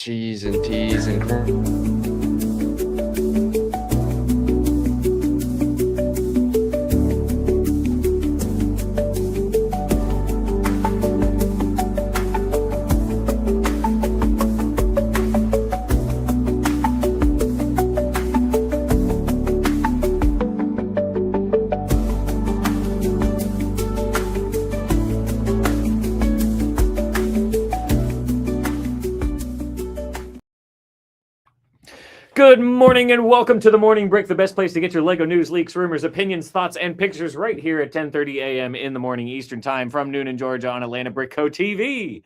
Cheese and teas and Good morning and welcome to the Morning Break, the best place to get your LEGO news, leaks, rumors, opinions, thoughts, and pictures right here at 10:30 a.m. in the morning Eastern Time from noon in Georgia on Atlanta Brick Co. TV.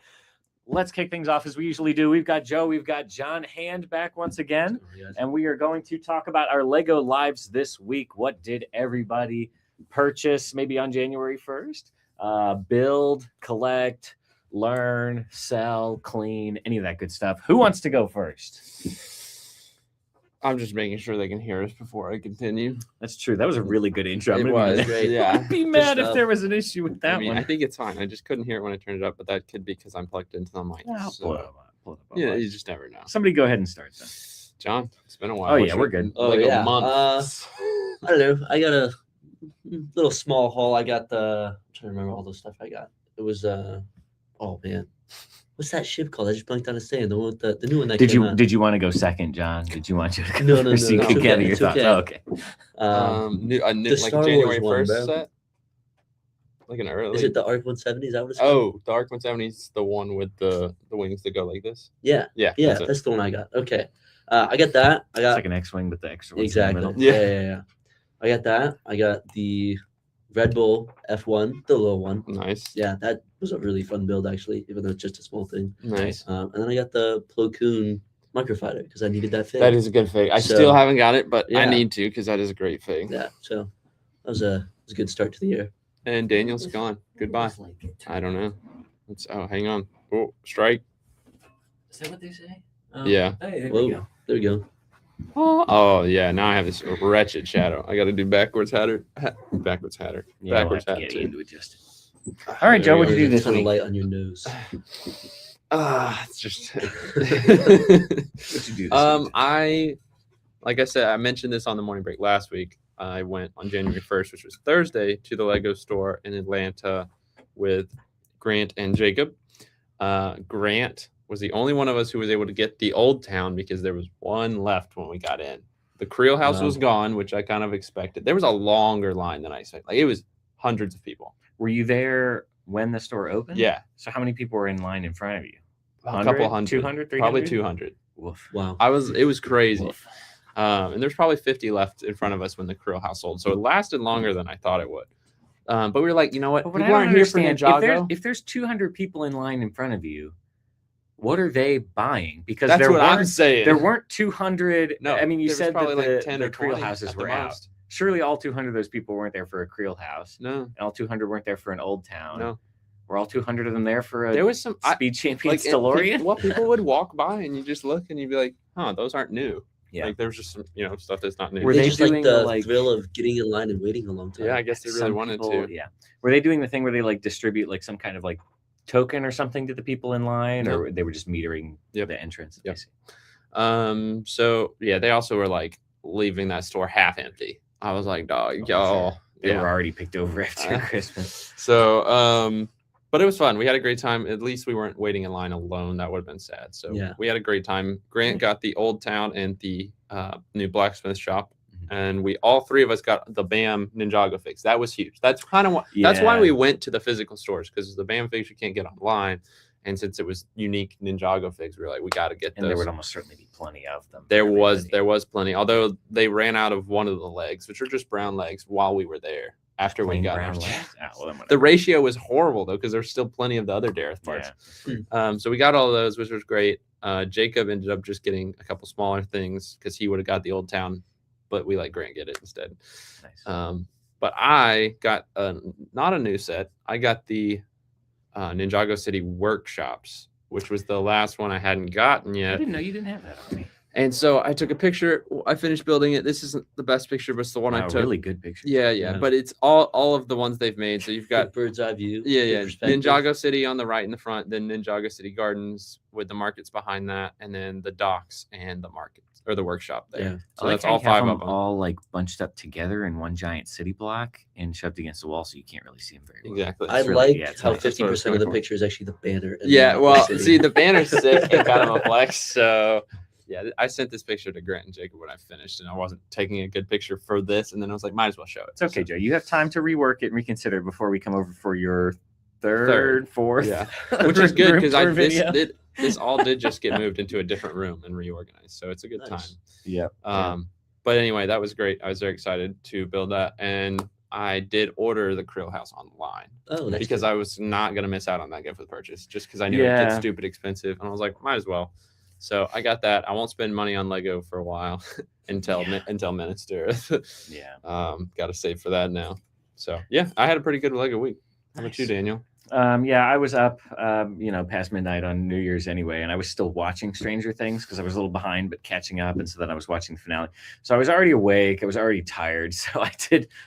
Let's kick things off as we usually do. We've got Joe, we've got John Hand back once again, and we are going to talk about our LEGO lives this week. What did everybody purchase maybe on January 1st? Build, collect, learn, sell, clean, any of that good stuff. Who wants to go first? I'm just making sure they can hear us before I continue. That's true. That was a really good intro. It was great. Yeah. I'd be mad if there was an issue with that one. I think it's fine. I just couldn't hear it when I turned it up, but that could be because I'm plugged into the mic. Pull it up. Yeah, you just never know. Somebody go ahead and start then. John, it's been a while. Oh, yeah, we're good. Oh, like yeah. a month. I don't know. I got a little small haul. I got I'm trying to remember all the stuff I got. It was oh man, what's that ship called? I just blanked on its name. The one with the new one that came out. Did you want to go second, John? Did you want you to No, first so you could gather your thoughts? Okay. Oh, okay. New, the like Star January Wars 1st one, bro. set? Like an early. Is it the ARC 170? Is that what it's called? Oh, the ARC 170 is the one with the wings that go like this? Yeah. Yeah. That's the one I got. Okay. I got that. I got It's like an X-wing with the extra ones exactly. in the middle. Yeah. I got that. I got the Red Bull F1, the little one. Nice. Yeah, that was a really fun build actually, even though it's just a small thing. Nice. And then I got the Plo Koon microfighter because I needed that fig. That is a good fig. I So, still haven't got it, but I yeah. need to because that is a great fig. Yeah, so that was a good start to the year. And Daniel's gone. Goodbye. I don't know. Hang on. Oh, strike. Is that what they say? Yeah. Hey, there Whoa, we go. there we go. Oh yeah. Now I have this wretched shadow. I got to do backwards hatter. Backwards hatter. Yeah, we'll Backwards have to hat get too. into it just. All right, Joe, what'd you do this Kind of week? light on your nose. It's just. What'd you do this week? Like I said, I mentioned this on the morning break last week. I went on January 1st, which was Thursday, to the Lego store in Atlanta with Grant and Jacob. Grant was the only one of us who was able to get the Old Town because there was one left when we got in. The Creel House was gone, which I kind of expected. There was a longer line than I expected. Like, it was hundreds of people. Were you there when the store opened? Yeah. So how many people were in line in front of you? A couple hundred. 200, 300? Probably 200. Woof. Wow. It was crazy. Woof. And there's probably 50 left in front of us when the Creel House sold. So it lasted longer than I thought it would. But we were like, you know what? But People I don't aren't here for understand, Ninjago. if there's 200 people in line in front of you, what are they buying? Because That's what I'm weren't- saying. There weren't 200. No, I mean, you there was said that probably like 10 the or Creel 20 houses at the were out. most. Surely all 200 of those people weren't there for a Creel house, No. and all 200 weren't there for an Old Town. No. Were all 200 of them there for a There was some Speed Champions like DeLorean? people would walk by and you just look and you'd be like, huh, those aren't new. Yeah. Like there was just some, stuff that's not new. Were They they just like doing the the, like- thrill of getting in line and waiting a long time. Yeah, I guess they really Some wanted people- to. Yeah. Were they doing the thing where they like distribute like some kind of like token or something to the people in line, or they were just metering Yep. the entrance? Yep. So yeah, they also were like leaving that store half empty. I was like, dog, y'all. They were already picked over after Christmas. So, but it was fun. We had a great time. At least we weren't waiting in line alone. That would have been sad. So Yeah. we had a great time. Grant got the Old Town and the new blacksmith shop. And we all three of us got the BAM Ninjago figs. That was huge. That's kind of that's why Yeah. we went to the physical stores, because the BAM figs you can't get online. And since it was unique Ninjago figs, we were like, we got to get And those. there would almost certainly be plenty of them. There for was everybody. plenty, although they ran out of one of the legs, which were just brown legs, while we were there. After we Plain got brown ours. legs? Ah, well, then The whatever. ratio was horrible though, because there's still plenty of the other Dareth parts. Yeah. So we got all of those, which was great. Jacob ended up just getting a couple smaller things because he would have got the Old Town, but we let Grant get it instead. Nice. But I got not a new set. I got the Ninjago City Workshops, which was the last one I hadn't gotten I yet. didn't know you didn't have that on me. And so I took a picture. I finished building it. This isn't the best picture, but it's the one I took. Really good picture. Yeah. But it's all of the ones they've made. So you've got bird's eye view. Yeah. Ninjago City on the right in the front, then Ninjago City Gardens with the markets behind that, and then the docks and the markets or the workshop there. Yeah. So that's all 5 of them. All like bunched up together in one giant city block and shoved against the wall, so you can't really see them very well. Exactly. I like how 50% of the picture is actually the banner. Yeah, well, see, the banner's sick and kind of a flex. So, yeah, I sent this picture to Grant and Jacob when I finished, and I wasn't taking a good picture for this, and then I was like, might as well show it. It's okay, Joe. You have time to rework it and reconsider before we come over for your third, fourth. Yeah, which is good because this all did just get moved into a different room and reorganized, so it's a good time. Yeah. But anyway, that was great. I was very excited to build that, and I did order the Krill house online. Oh, that's because good. I was not gonna miss out on that gift with purchase, just because I knew it gets stupid expensive, and I was like, might as well. So I got that. I won't spend money on Lego for a while until Minister. Got to save for that now. So yeah, I had a pretty good Lego week. How about you, Daniel? I was up, past midnight on New Year's anyway, and I was still watching Stranger Things because I was a little behind, but catching up, and so then I was watching the finale. So I was already awake. I was already tired. So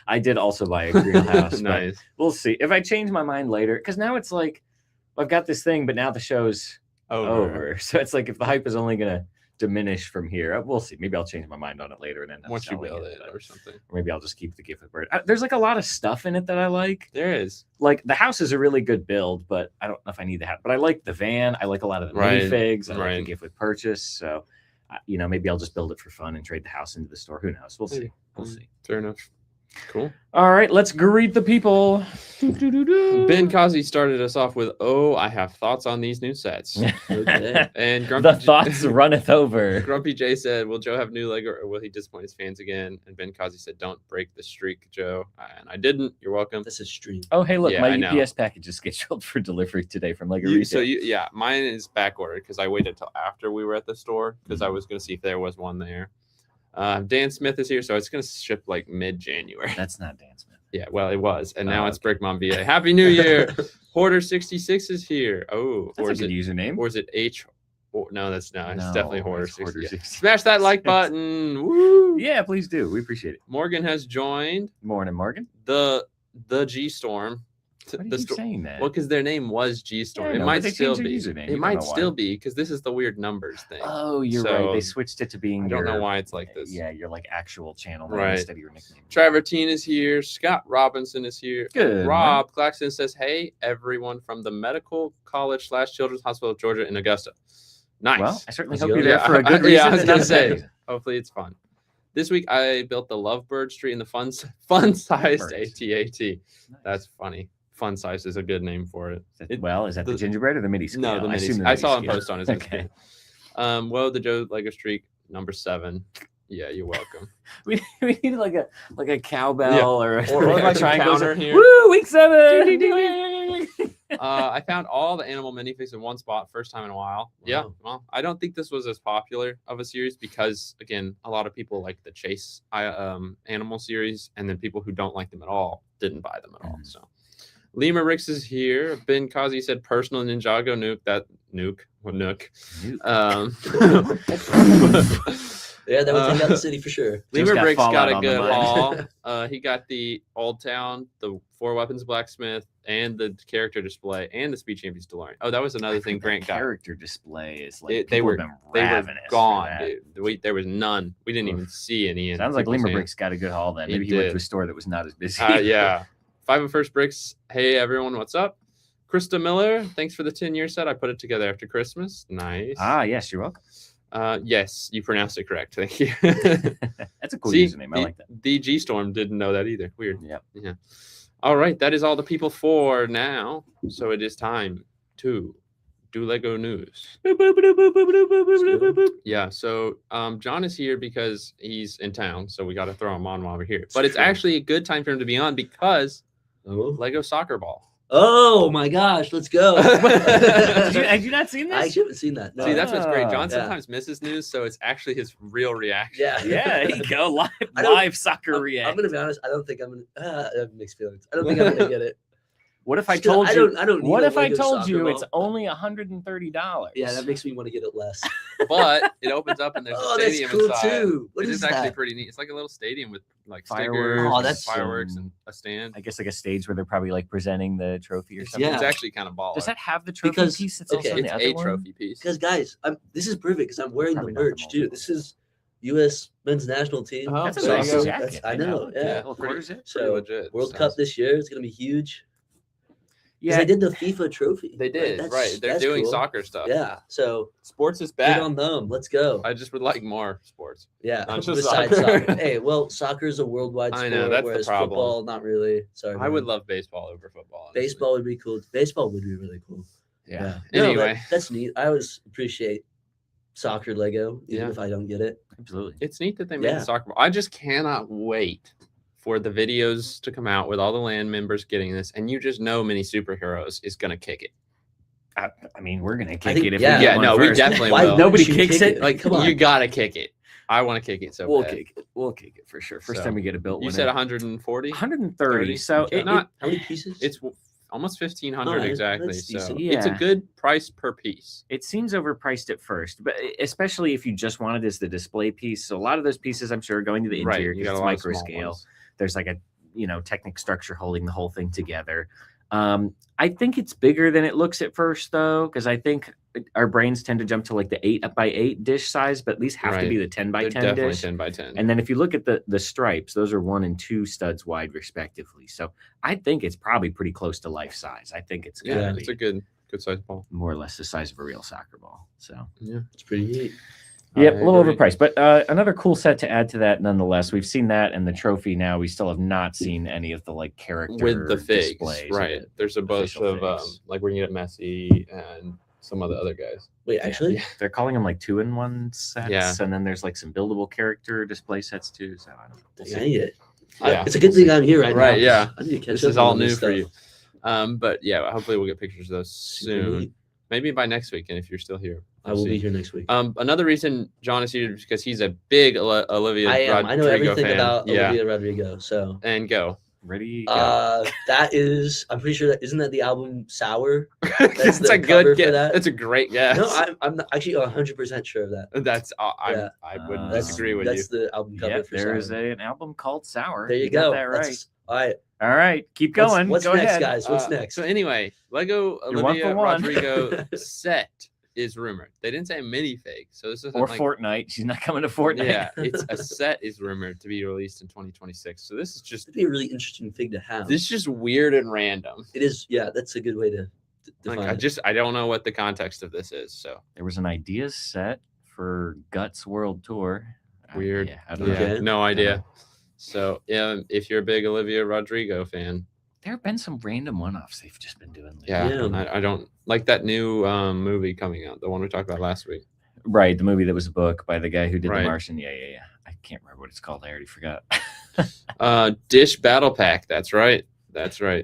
I did also buy a Krill house. Nice. We'll see if I change my mind later, because now it's like I've got this thing, but now the show's over. So it's like if the hype is only gonna diminish from here, we'll see. Maybe I'll change my mind on it later and end up once you build it or something. Or maybe I'll just keep the gift with bird. There's like a lot of stuff in it that I like. There is. Like the house is a really good build, but I don't know if I need the house. But I like the van. I like a lot of the minifigs. I like the gift with purchase. So, maybe I'll just build it for fun and trade the house into the store. Who knows? We'll see. We'll see. Fair enough. Cool. All right, let's greet the people. Ben Kazi started us off with, I have thoughts on these new sets. Okay. And Grumpy the thoughts runneth over. Grumpy J said, will Joe have new Lego or will he disappoint his fans again? And Ben Kazi said, don't break the streak, Joe. And I didn't. You're welcome. That's a stream. Oh, hey, look, my UPS package is scheduled for delivery today from Lego Retail. So mine is back ordered because I waited till after we were at the store because I was going to see if there was one there. Dan Smith is here, so it's going to ship like mid-January. That's not Dan Smith. Yeah, well, it was, and now it's Brickmon VA. Happy New Year! Hoarder66 is here. Oh, that's a good username. Or is it H? No, that's not. It's definitely Hoarder66. 66. Smash that like button! Woo! Yeah, please do. We appreciate it. Morgan has joined. Morning, Morgan. The G Storm. Why do you keep saying that? Well, because their name was G Storm. Yeah, it might still be. Username. It might still be because this is the weird numbers thing. Oh, you're right. They switched it to being. I don't know why it's like this. Yeah, your like actual channel right instead of your nickname. Travertine is here. Scott Robinson is here. Good. Rob Claxton says, "Hey, everyone from the Medical College / Children's Hospital of Georgia in Augusta." Nice. Well, I certainly hope you're there for a good reason. Yeah, I was gonna say. Hopefully, it's fun. This week, I built the Lovebird Street in the fun-sized AT-AT. Nice. That's funny. Fun size is a good name for it. Is that the gingerbread or the mini scale? No, the mini. I saw him post on his. Okay. The Joe Lego streak number 7. Yeah, you're welcome. we need like a cowbell or like a counter here. Woo, week 7. I found all the animal minifigs in one spot, first time in a while. Wow. Yeah, well, I don't think this was as popular of a series because, again, a lot of people like the Chase animal series, and then people who don't like them at all didn't buy them at all. So. Lima Ricks is here. Ben Kazi said personal Ninjago nuke. Nook. Yeah, that would take out the city for sure. Lima Ricks got a good haul. He got the Old Town, the 4 Weapons Blacksmith, and the character display, and the Speed Champions DeLorean. Oh, that was another thing Grant got. Character display is like they were gone, dude. There was none. We didn't even see any. Sounds like Lima Ricks got a good haul then. Maybe he went to a store that was not as busy. Yeah. 501st Bricks. Hey, everyone. What's up? Krista Miller. Thanks for the 10-year set. I put it together after Christmas. Nice. Yes. You're welcome. Yes, you pronounced it correct. Thank you. That's a cool username. I like that. The G Storm didn't know that either. Weird. Yep. Yeah. All right. That is all the people for now. So it is time to do Lego news. Yeah. So John is here because he's in town. So we got to throw him on while we're here. But it's actually a good time for him to be on because Lego soccer ball. Oh my gosh, let's go. Have you not seen this? I actually haven't seen that. No. See, that's what's great. John sometimes misses news, so it's actually his real reaction. Yeah. There you go. Live soccer reaction. I'm going to be honest. I don't think I'm going to have mixed feelings. I don't think I'm going to get it. What if I Still, told you? I don't need What a if I Lego told soccer you ball. it's only $130? Yeah, that makes me want to get it less. But it opens up and there's a Oh, that's stadium cool inside. too. What It is actually that? pretty neat. It's like a little stadium with like Fireworks. stickers, Oh, and that's fireworks, some- and a stand. I guess like a stage where they're probably like presenting the trophy or It's- something. yeah. It's actually kind of baller. Does that have the trophy Because- piece that's also okay, in It's the a other one? trophy piece. Because guys, this is perfect because I'm wearing Probably the not the merch molded too. one. This is U.S. men's national team. Oh, That's a there nice you go. jacket. I man. know. like Yeah. that. Little quarter zip. Pretty So legit. World Sounds- Cup this year is gonna be huge. Yeah, Yeah, they did the FIFA trophy. They did, That's- right. They're that's doing cool. soccer stuff. Yeah. So Sports is good back. on them. Let's go. I just would like more sports. Yeah. not just Besides soccer. soccer. Hey, well, soccer is a worldwide I sport, know, that's the whereas problem. football, not really. Sorry. I would man. love baseball over football. honestly. baseball would be cool. Baseball would be really cool. yeah, No, Anyway. that's neat. I always appreciate soccer Lego, even Yeah. if I don't get it. absolutely. It's neat that they made Yeah. the soccer ball. I just cannot wait for the videos to come out with all the land members getting this, and you just know Mini Superheroes is gonna kick it. I mean, we're gonna kick think- it if yeah. we get Yeah, one no, we first. definitely Why will. wouldn't Nobody you kicks kick it? Like, Come on. you gotta kick it. I want to kick it so We'll bad. kick it. We'll kick it for sure. First So, time we get a built You one. said in. 140. 130. So Okay. it, Not- How many pieces? It's almost 1,500 Alright, exactly. that's So decent. it's a Yeah. good price per piece. it seems overpriced at first, but especially if you just wanted as the display piece. So a lot of those pieces, I'm sure, are going to the Right. interior You because got a it's lot of micro small scale. ones. There's like a Technic structure holding the whole thing together. I think it's bigger than it looks at first, though, because I think our brains tend to jump to like the 8x8 dish size, but at least have to Right. be the 10x10 They're definitely dish. 10 by 10. And then if you look at the stripes, those are 1 and 2 studs wide, respectively. So I think it's probably pretty close to life size. I think it's yeah, gonna it's a be good size ball. more or less the size of a real soccer ball. So Yeah. It's pretty neat. yep, I a little agree. overpriced, but another cool set to add to that. Nonetheless, we've seen that and the trophy. Now we still have not seen any of the like character With the figs, displays, right? There's a bunch official of figs. like we're gonna get Messi and some of the other guys. Wait, actually, Yeah. They're calling them like 2-in-1 sets, Yeah. and then there's like some buildable character display sets too. So I don't know. We'll I see. need it. Yeah. It's a good thing I'm here right now. Right, yeah. I need to catch This up is on all this new stuff. for you. But yeah, hopefully we'll get pictures of those Super soon. neat. Maybe by next week, and if you're still here, I will be here next week. Another reason John is here is because he's a big Olivia I am. Rodrigo I know everything fan. about yeah, Olivia Rodrigo. So and go. Ready? Go. that is. I'm pretty sure that isn't that the album Sour. That's the a cover good for guess. that? That's a great guess. No, I'm not, actually 100% sure of that. That's Yeah. I wouldn't That's- disagree with you. That's the album cover Yep, for there Sour. is an album called Sour. There you got go. that right. That's- all right. All right, keep going. What's Go next, ahead. guys? What's next? So anyway, Lego You're 1 Olivia for 1. Rodrigo set is rumored. They didn't say a minifig, so this isn't Or like Fortnite. She's not coming to Fortnite. yeah, it's a set is rumored to be released in 2026. So this is just It'd be a really interesting thing to have. this is just weird and random. It is. Yeah, that's a good way to define Like it. I don't know what the context of this is. So There was an ideas set for Guts World Tour. weird. Yeah, I don't Yeah, know. Okay. no idea. So yeah, if you're a big Olivia Rodrigo fan, There have been some random one-offs they've just been doing. lately. yeah, Yeah. I don't like that new movie coming out, the one we talked about last week. Right, the movie that was a book by the guy who did Right. The Martian. Yeah. I can't remember what it's called. I already forgot. Dish Battle Pack. That's right.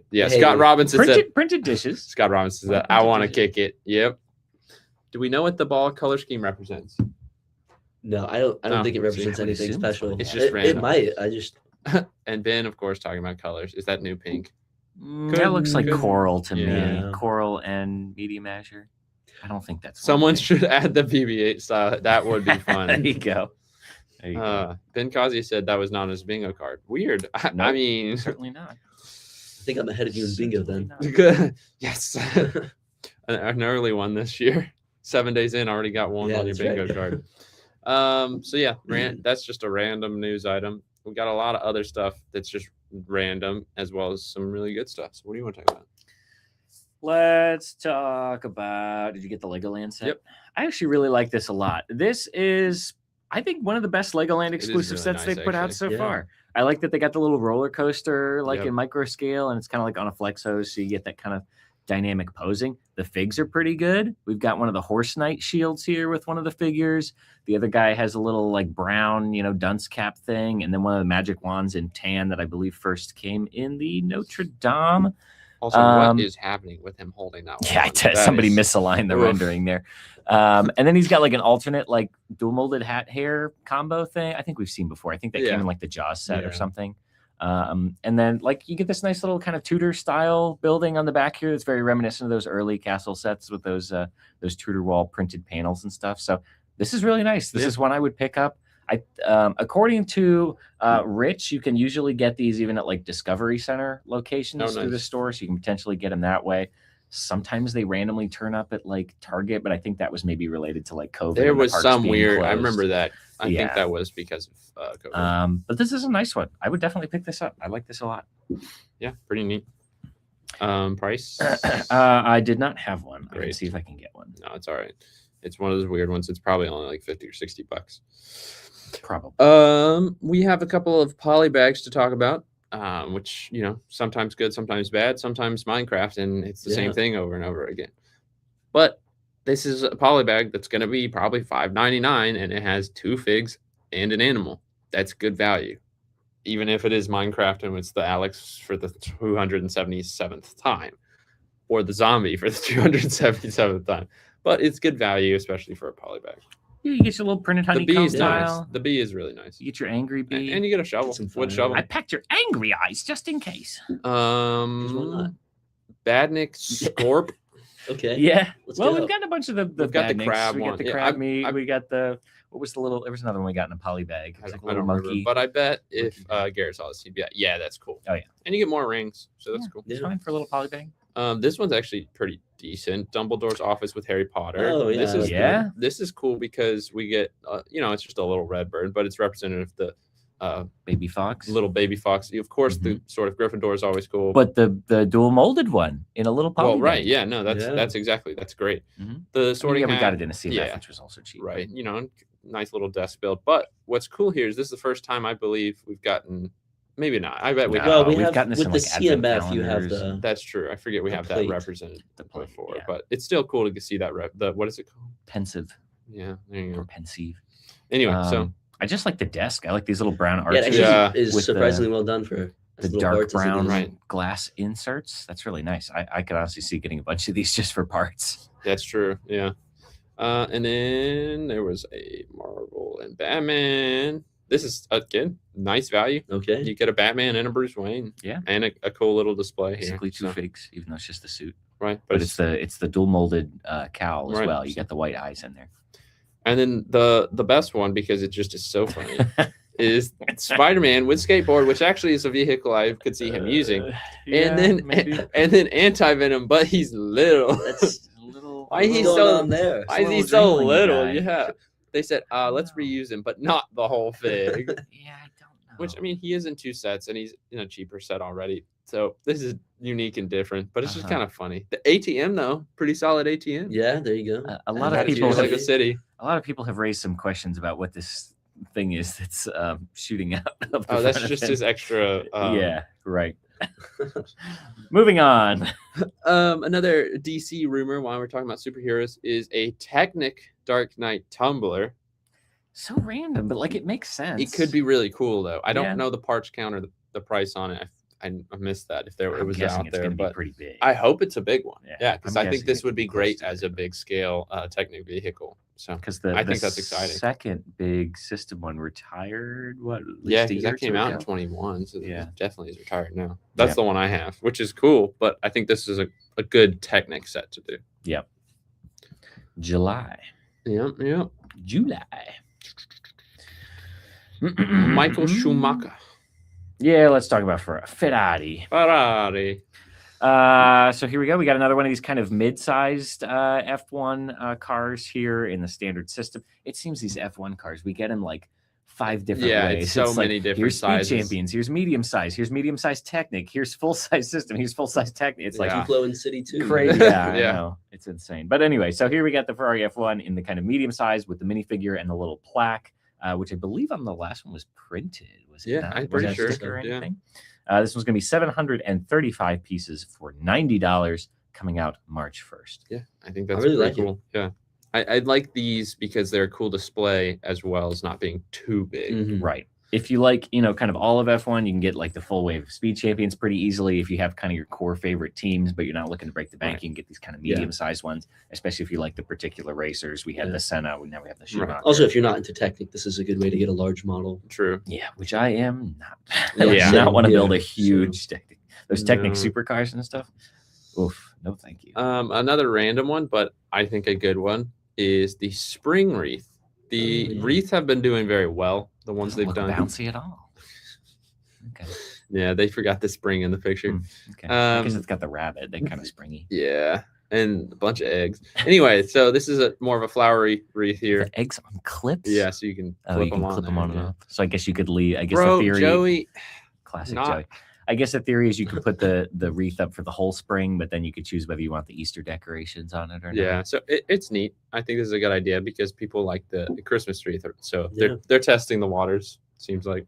Yeah, Hey. Scott Robinson said. Printed dishes. Scott Robinson said, Like "I want to printed kick it." Yep. Do we know what the ball color scheme represents? No, I don't No, think it see, represents I would anything assume special. it's just it random. might. I just And Ben, of course, talking about colors. Is that new pink? That looks like Good. coral to me. Yeah. Coral and medium azure. I don't think that's one Someone thing. should add the BB-8 style. That would be There fun. you go. There you go. Ben Kazi said that was not his bingo card. Weird. I Nope. mean, Certainly not. I think I'm ahead of you in bingo Certainly then. not. good. Yes. An early one this year. 7 days in, already got one Yeah, on your that's bingo right. card. So yeah, that's just a random news item. We got a lot of other stuff that's just random, as well as some really good stuff. So what do you want to talk about? Let's talk about. Did you get the Legoland set? Yep. I actually really like this a lot. This is, I think, one of the best Legoland is exclusive really sets nice, they've put out so Yeah. far. I like that they got the little roller coaster, like Yep. in micro scale, and it's kind of like on a flex hose, so you get that kind of dynamic posing. The figs are pretty good. We've got one of the Horse Knight shields here with one of the figures. The other guy has a little like brown, dunce cap thing, and then one of the magic wands in tan that I believe first came in the Notre Dame. Also, Um, what is happening with him holding that? Yeah, wand? That somebody is- misaligned the Oof. rendering there. And then he's got like an alternate like dual molded hat hair combo thing. I think we've seen before. I think that Yeah. came in like the Jaws set Yeah. or something. And then like you get this nice little kind of Tudor style building on the back here that's very reminiscent of those early castle sets with those Tudor wall printed panels and stuff. So this is really nice. This is one I would pick up. According to Rich, you can usually get these even at like Discovery Center locations through the store, so you can potentially get them that way. Sometimes they randomly turn up at like Target, but I think that was maybe related to like COVID. There was some weird. Closed. I remember that. I think that was because of COVID. But this is a nice one. I would definitely pick this up. I like this a lot. Yeah, pretty neat. Price? I did not have one. Great. I can see if I can get one. No, it's all right. It's one of those weird ones. It's probably only like $50 or $60. Probably. We have a couple of poly bags to talk about, which, you know, sometimes good, sometimes bad, sometimes Minecraft, and it's the same thing over and over again. But this is a poly bag that's going to be probably $5.99, and it has 2 figs and an animal. That's good value, even if it is Minecraft and it's the Alex for the 277th time, or the zombie for the 277th time. But it's good value, especially for a poly bag. Yeah, you get your little printed honeycomb style. Nice. The bee is really nice. You get your angry bee. And you get a shovel. Wood shovel. I packed your angry eyes just in case. Badnik Scorp. Okay. Yeah. Let's well, go. we've got a bunch of the We've got the badniks. crab We one. got the Yeah, crab meat. We got the, what was the little, there was another one we got in a poly bag. It was like a I little don't monkey. remember, but I bet if Garrett saw this, he'd be like, yeah, that's cool. Oh, yeah. And you get more rings, so that's cool. It's fine for a little poly bag. This one's actually pretty decent. Dumbledore's office with Harry Potter. Oh, yeah. This is cool because we get, you know, it's just a little red bird, but it's representative of the baby fox, little baby fox. Of course, the sort of Gryffindor is always cool. But the dual molded one in a little poly well, right, bag. yeah, no, that's great. The sorting we hat, got it in a CMF, which was also cheap. Right, you know, nice little desk build. But what's cool here is this is the first time I believe we've gotten. Maybe not. I bet we've gotten this with in the like CMF. You have the. That's true. I forget we have plate. that represented before, yeah. but it's still cool to see that what is it called? Pensive. Yeah, there you go. Or pensive. Anyway, so I just like the desk. I like these little brown arches. Yeah, it is surprisingly well done for the dark brown glass inserts. That's really nice. I could honestly see getting a bunch of these just for parts. That's true. Yeah. And then there was a Marvel and Batman. This is again nice value. Okay. You get a Batman and a Bruce Wayne. Yeah. And a cool little display here. Basically 2 figs, even though it's just the suit. Right. But it's the dual molded cowl as right. well. You got the white eyes in there. And then the best one, because it just is so funny, is Spider-Man with skateboard, which actually is a vehicle I could see him using. Yeah, and then Anti-Venom, but he's little. That's a little. Why he's so there? Why is he so little? Guy. Yeah. They said, let's reuse him, but not the whole fig. Yeah, I don't know. Which, I mean, he is in 2 sets, and he's in a cheaper set already. So this is unique and different, but it's just kind of funny. The ATM, though, pretty solid ATM. Yeah, there you go. A lot of people Lego City. A lot of people have raised some questions about what this thing is that's shooting out. Of the That's just his extra. Yeah, right. Moving on. Another DC rumor while we're talking about superheroes is a Technic Dark Knight tumbler. So random, but like it makes sense. It could be really cool though. I don't know the parts count or the price on it. I missed that if it was out there, but pretty big. I hope it's a big one. Yeah, because I think this would be it's great as a big scale Technic vehicle. So because I think that's exciting. Second big system one retired. What? Yeah, that came out in 21, so yeah, definitely is retired now. That's the one I have, which is cool. But I think this is a good Technic set to do. Yep. July. Yep. July. Michael Schumacher. Yeah, let's talk about Ferrari. So here we go. We got another one of these kind of mid-sized F1 cars here in the standard system. It seems these F1 cars, we get in like 5 different ways. It's so many different here's sizes. Speed Champions, here's medium size, here's medium size Technic, here's full size system, here's full size Technic. It's like Duplo in City too. Crazy. Yeah, I know. It's insane. But anyway, so here we got the Ferrari F1 in the kind of medium size with the minifigure and the little plaque. Which I believe on the last one was printed. Was it? I'm pretty sure. Or anything? This one's going to be 735 pieces for $90, coming out March 1st. Yeah, I think that's really pretty cool. Yeah, I like these because they're a cool display as well as not being too big. Right. if you like, kind of all of F1, you can get like the full wave of Speed Champions pretty easily. If you have kind of your core favorite teams, but you're not looking to break the bank, you can get these kind of medium-sized ones, especially if you like the particular racers. We had the Senna, now we have the Schumacher. Also, if you're not into Technic, this is a good way to get a large model. True. Yeah, which I am not. Yeah. I do not want to build a huge Technic. Those Technic No. supercars and stuff. Oof, no thank you. Another random one, but I think a good one is the spring wreath. The wreaths have been doing very well. The ones they've done. Bouncy at all. Okay. Yeah, they forgot the spring in the picture. Okay. Because it's got the rabbit. They kind of springy. Yeah, and a bunch of eggs. Anyway, so this is more of a flowery wreath here. The eggs on clips. Yeah, so you can you can clip them on and off. So I guess you could leave. I guess Bro, the theory. Joey, Classic Joey. I guess the theory is you can put the wreath up for the whole spring, but then you could choose whether you want the Easter decorations on it or not. Yeah, so it's neat. I think this is a good idea because people like the Christmas wreath. So they're testing the waters, seems like.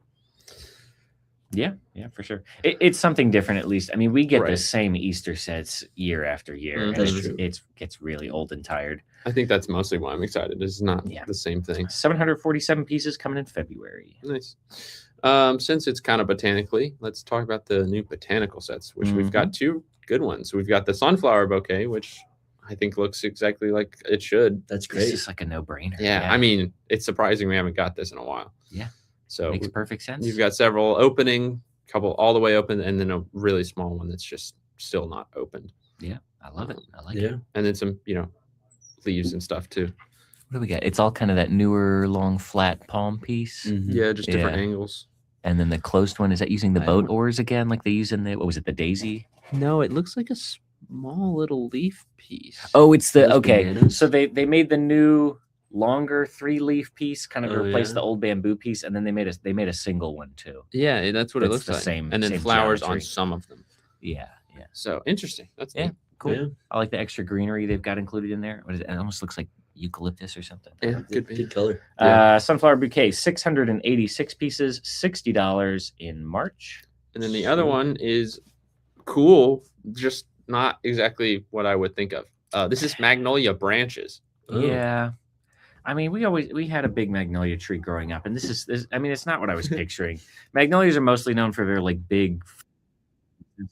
Yeah, for sure. It's something different, at least. I mean, we get the same Easter sets year after year. And it gets really old and tired. I think that's mostly why I'm excited. It's not the same thing. 747 pieces coming in February. Nice. Since it's kind of botanically, let's talk about the new botanical sets, which we've got two good ones. We've got the sunflower bouquet, which I think looks exactly like it should. That's great. It's just like a no-brainer. Yeah, I mean, it's surprising we haven't got this in a while. Yeah. So makes perfect sense. You've got several opening, couple all the way open, and then a really small one that's just still not opened. Yeah, I love it. I like it. And then some, leaves and stuff too. What do we got? It's all kind of that newer, long, flat palm piece. Yeah, just different angles. And then the closed one, is that using the boat oars again, like they use in the, what was it, the Daisy? No, it looks like a small little leaf piece. Oh, it's the, okay. Bananas. So they made the new longer 3-leaf piece kind of replace the old bamboo piece, and then they made a single one too. Yeah, that's what it looks the like. Same, and then same flowers geometry. On some of them. Yeah. So interesting. That's neat. Cool. Yeah. I like the extra greenery they've got included in there. What is it? It almost looks like eucalyptus or something. Yeah, Good color. Sunflower bouquet, 686 pieces, $60 in March. And then the other one is cool, just not exactly what I would think of. This is magnolia branches. Yeah. I mean, we had a big magnolia tree growing up, and this is I mean, it's not what I was picturing. Magnolias are mostly known for their like big,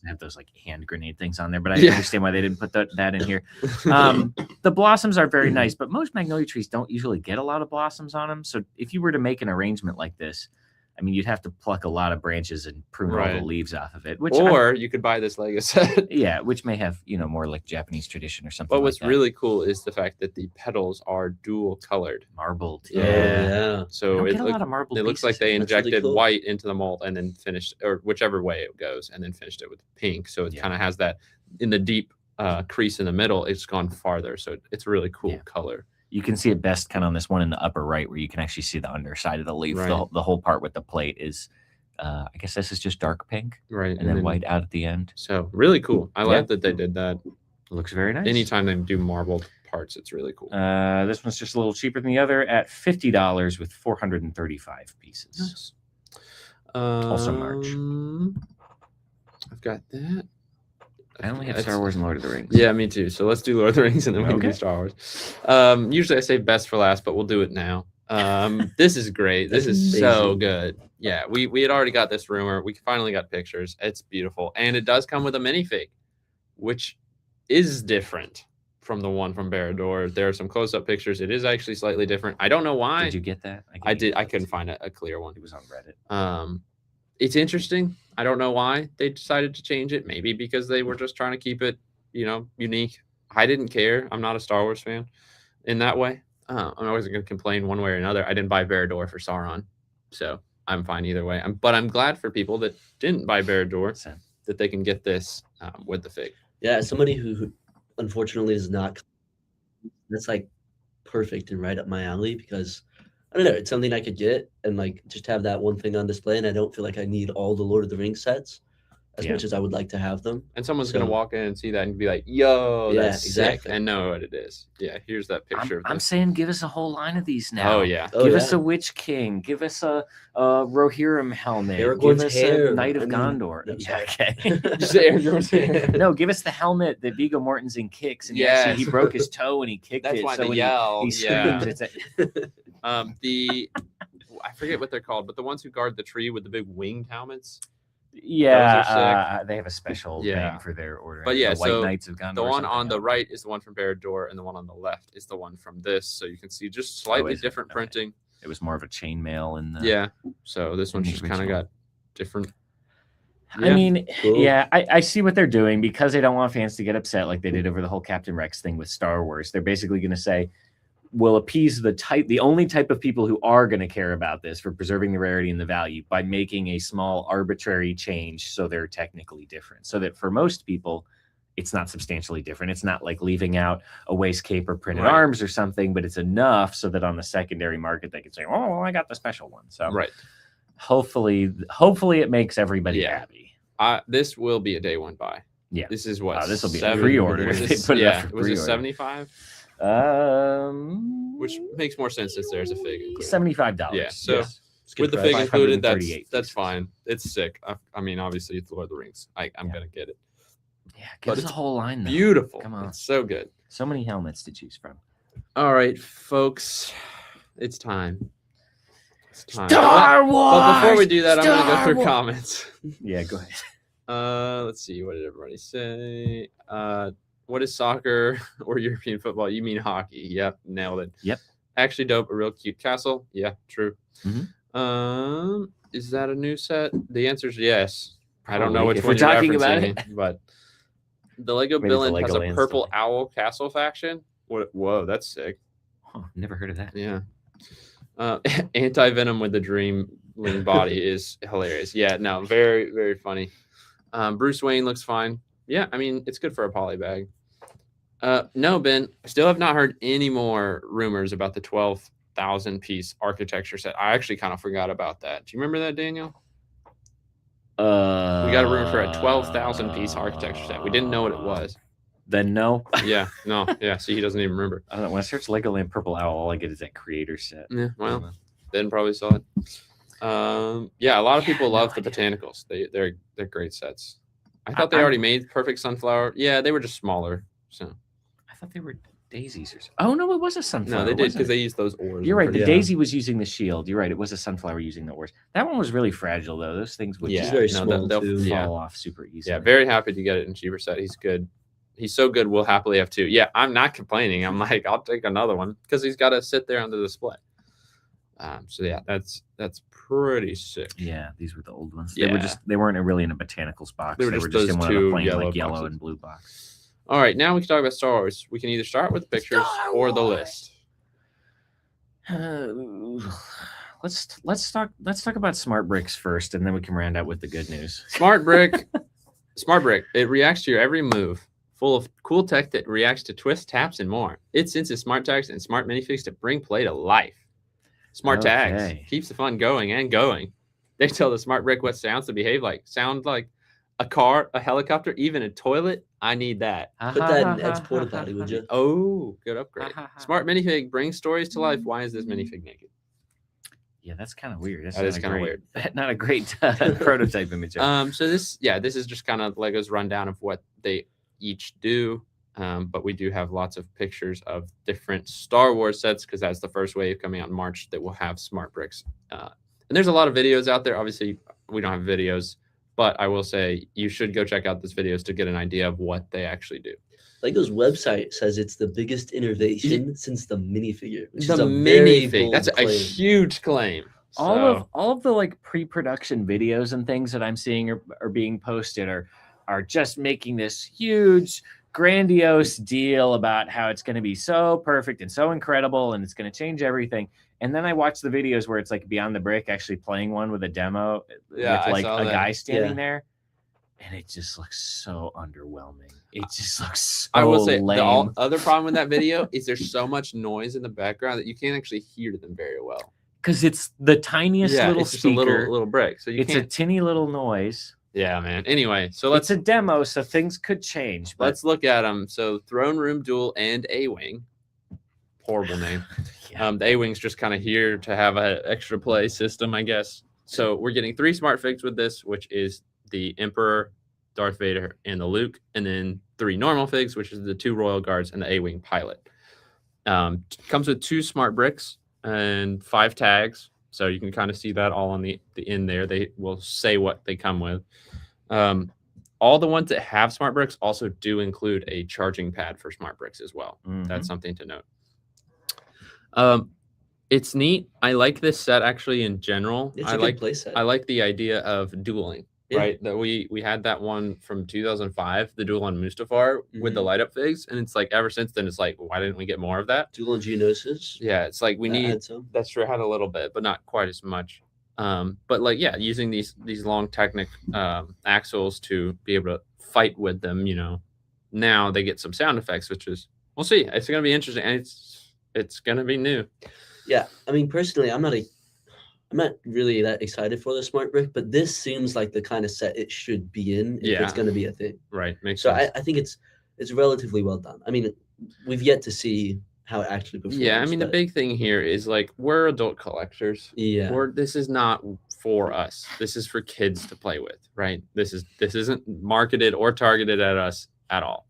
have those like hand grenade things on there, but I understand why they didn't put that in here. The blossoms are very nice, but most magnolia trees don't usually get a lot of blossoms on them. So if you were to make an arrangement like this, I mean, you'd have to pluck a lot of branches and prune all the leaves off of it. Or you could buy this Lego set. Yeah, which may have, more like Japanese tradition or something. But what's really cool is the fact that the petals are dual colored. Marbled. Yeah. So it looks like they injected really cool. white into the mold and then finished, or whichever way it goes, and then finished it with pink. So it kind of has that in the deep crease in the middle. It's gone farther. So it's a really cool color. You can see it best kind of on this one in the upper right, where you can actually see the underside of the leaf. Right. The whole part with the plate is, I guess this is just dark pink, right, and then white out at the end. So really cool. I like that they did that. It looks very nice. Anytime they do marbled parts, it's really cool. This one's just a little cheaper than the other at $50 with 435 pieces. Nice. Also March. I've got that. I only have Star Wars and Lord of the Rings. Yeah, me too. So let's do Lord of the Rings and then we can do Star Wars. Usually I say best for last, but we'll do it now. This is great. This is so good. Yeah, we had already got this rumor. We finally got pictures. It's beautiful. And it does come with a minifig, which is different from the one from Barad-dûr. There are some close-up pictures. It is actually slightly different. I don't know why. Did you get that? I did. I couldn't find a clear one. It was on Reddit. It's interesting. I don't know why they decided to change it. Maybe because they were just trying to keep it, unique. I didn't care. I'm not a Star Wars fan in that way. I'm always going to complain one way or another. I didn't buy Barad-dûr for Sauron, so I'm fine either way. But I'm glad for people that didn't buy Barad-dûr that they can get this with the fig. Yeah, as somebody who unfortunately is not, that's like perfect and right up my alley because I don't know, it's something I could get and like just have that one thing on display, and I don't feel like I need all the Lord of the Rings sets as much as I would like to have them. And someone's going to walk in and see that and be like, yo, that's sick, and know what it is. Yeah, here's that picture. I'm saying give us a whole line of these now. Oh, yeah. Give us a Witch King. Give us a Rohirrim helmet. Aragorn's give us hair. a Knight of Gondor. No, yeah, okay. Just say Aragorn's hair. No, give us the helmet that Viggo Mortensen kicks. And he broke his toe and he kicked That's it. why so they when yell. he screams, it's I forget what they're called, but the ones who guard the tree with the big winged helmets. Yeah, they have a special name for their order. But yeah, the White so Knights of Gondor. the one on the right is the one from Barad-dûr, and the one on the left is the one from this. So you can see just slightly different printing. It was more of a chainmail in the yeah. So this one's just kind of got different. Yeah. I mean, yeah, I see what they're doing because they don't want fans to get upset like they did over the whole Captain Rex thing with Star Wars. They're basically going to say, we'll appease the only type of people who are going to care about this for preserving the rarity and the value by making a small arbitrary change so they're technically different. So that for most people, it's not substantially different. It's not like leaving out a waist cape or printed arms or something, but it's enough so that on the secondary market they can say, oh, well, I got the special one. So hopefully it makes everybody happy. This will be a day one buy. Yeah. This is what? This will be a pre-order. Was it 75? Which makes more sense since there's a fig included. $75. Yeah. So with the fig included, that's fine. It's sick. I mean, obviously it's Lord of the Rings. I'm gonna get it. Yeah, give us a whole line. Though. Beautiful. Come on, it's so good. So many helmets to choose from. All right, folks, it's time. Star Wars. But before we do that, I'm gonna go through comments. Yeah, go ahead. Let's see. What did everybody say? What is soccer or European football? You mean hockey? Yep, nailed it. Yep. Actually dope. A real cute castle. Yeah, true. Mm-hmm. Is that a new set? The answer is yes. I don't know if which we're one you're talking about referencing, it. but the Lego Villain has a purple owl castle faction. Whoa, that's sick. Oh, never heard of that. Yeah. Anti-Venom with the Dreamling body is hilarious. Yeah, no, very, very funny. Bruce Wayne looks fine. Yeah, I mean, it's good for a poly bag. No, Ben, I still have not heard any more rumors about the 12,000 piece architecture set. I actually kind of forgot about that. Do you remember that, Daniel? We got a rumor for a 12,000 piece architecture set. We didn't know what it was. Then no. Yeah, no. Yeah, see, he doesn't even remember. I don't know. When I search Legoland Purple Owl, all I get is that creator set. Yeah, well, Ben probably saw it. Yeah, a lot of people love the Botanicals. They're great sets. I thought they already made Perfect Sunflower. Yeah, they were just smaller. So I thought they were daisies or something. Oh no, it was a sunflower. No, they did because they used those oars. You're right. The daisy was using the shield. You're right. It was a sunflower using the oars. That one was really fragile though. Those things would just very small they'll fall off super easily. Yeah, very happy to get it in cheaper set. He's good. He's so good. We'll happily have two. Yeah, I'm not complaining. I'm like, I'll take another one because he's got to sit there on the display. So yeah, that's pretty sick. Yeah, these were the old ones. Yeah. They weren't really in a botanicals box. They were just in one of the plain yellow and blue box. All right, now we can talk about Star Wars. We can either start with the pictures or the list. Let's talk about Smart Bricks first, and then we can round out with the good news. Smart Brick. It reacts to your every move. Full of cool tech that reacts to twists, taps, and more. It senses smart tags and smart minifigs to bring play to life. Smart tags keeps the fun going and going. They tell the Smart Brick what sounds to behave like. Sound like a car, a helicopter, even a toilet. I need that. Put that in Ed's porta potty, would you? Oh, good upgrade. Smart minifig brings stories to life. Why is this minifig naked? Yeah, that's kind of weird. That is kind of weird. Not a great prototype image. So this is just kind of Lego's rundown of what they each do. But we do have lots of pictures of different Star Wars sets because that's the first wave coming out in March that will have Smart Bricks. And there's a lot of videos out there. Obviously, we don't have videos, but I will say you should go check out these videos to get an idea of what they actually do. Lego's website says it's the biggest innovation since the minifigure. Which the is a minifig. That's a huge claim. All of the like pre-production videos and things that I'm seeing are being posted are just making this huge, grandiose deal about how it's going to be so perfect and so incredible and it's going to change everything. And then I watch the videos where it's like Beyond the Brick actually playing one with a demo with like a guy standing there. And it just looks so underwhelming. It just looks so I will say lame. The other problem with that video is there's so much noise in the background that you can't actually hear them very well. Because it's the tiniest little it's just speaker. a little brick. So it's a tinny little noise. Yeah, man. Anyway, so it's a demo, so things could change. But let's look at them. So Throne Room Duel and A-Wing. Horrible name. The A-Wing's just kind of here to have an extra play system, I guess. So we're getting 3 smart figs with this, which is the Emperor, Darth Vader, and the Luke. And then 3 normal figs, which is the 2 Royal Guards and the A-Wing pilot. Comes with 2 smart bricks and 5 tags. So you can kind of see that all on the end there. They will say what they come with. All the ones that have smart bricks also do include a charging pad for smart bricks as well. That's something to note. It's neat. I like this set actually in general. It's a good play set. I like the idea of dueling. Yeah. Right, that we had that one from 2005, the duel on Mustafar with the light up figs, and it's like ever since then it's like, why didn't we get more of that? Duel on Geonosis. Yeah, it's like we need some. That's true, had a little bit, but not quite as much. But like, yeah, using these long Technic axles to be able to fight with them, you know, now they get some sound effects, which is, we'll see. It's gonna be interesting, and it's gonna be new. Yeah, I mean, personally, I'm not really that excited for the smart brick, but this seems like the kind of set it should be in if it's going to be a thing. Right. Makes sense. I think it's relatively well done. I mean, we've yet to see how it actually performs. Yeah, I mean, the big thing here is like we're adult collectors. Yeah. This is not for us. This is for kids to play with, right? This isn't marketed or targeted at us at all.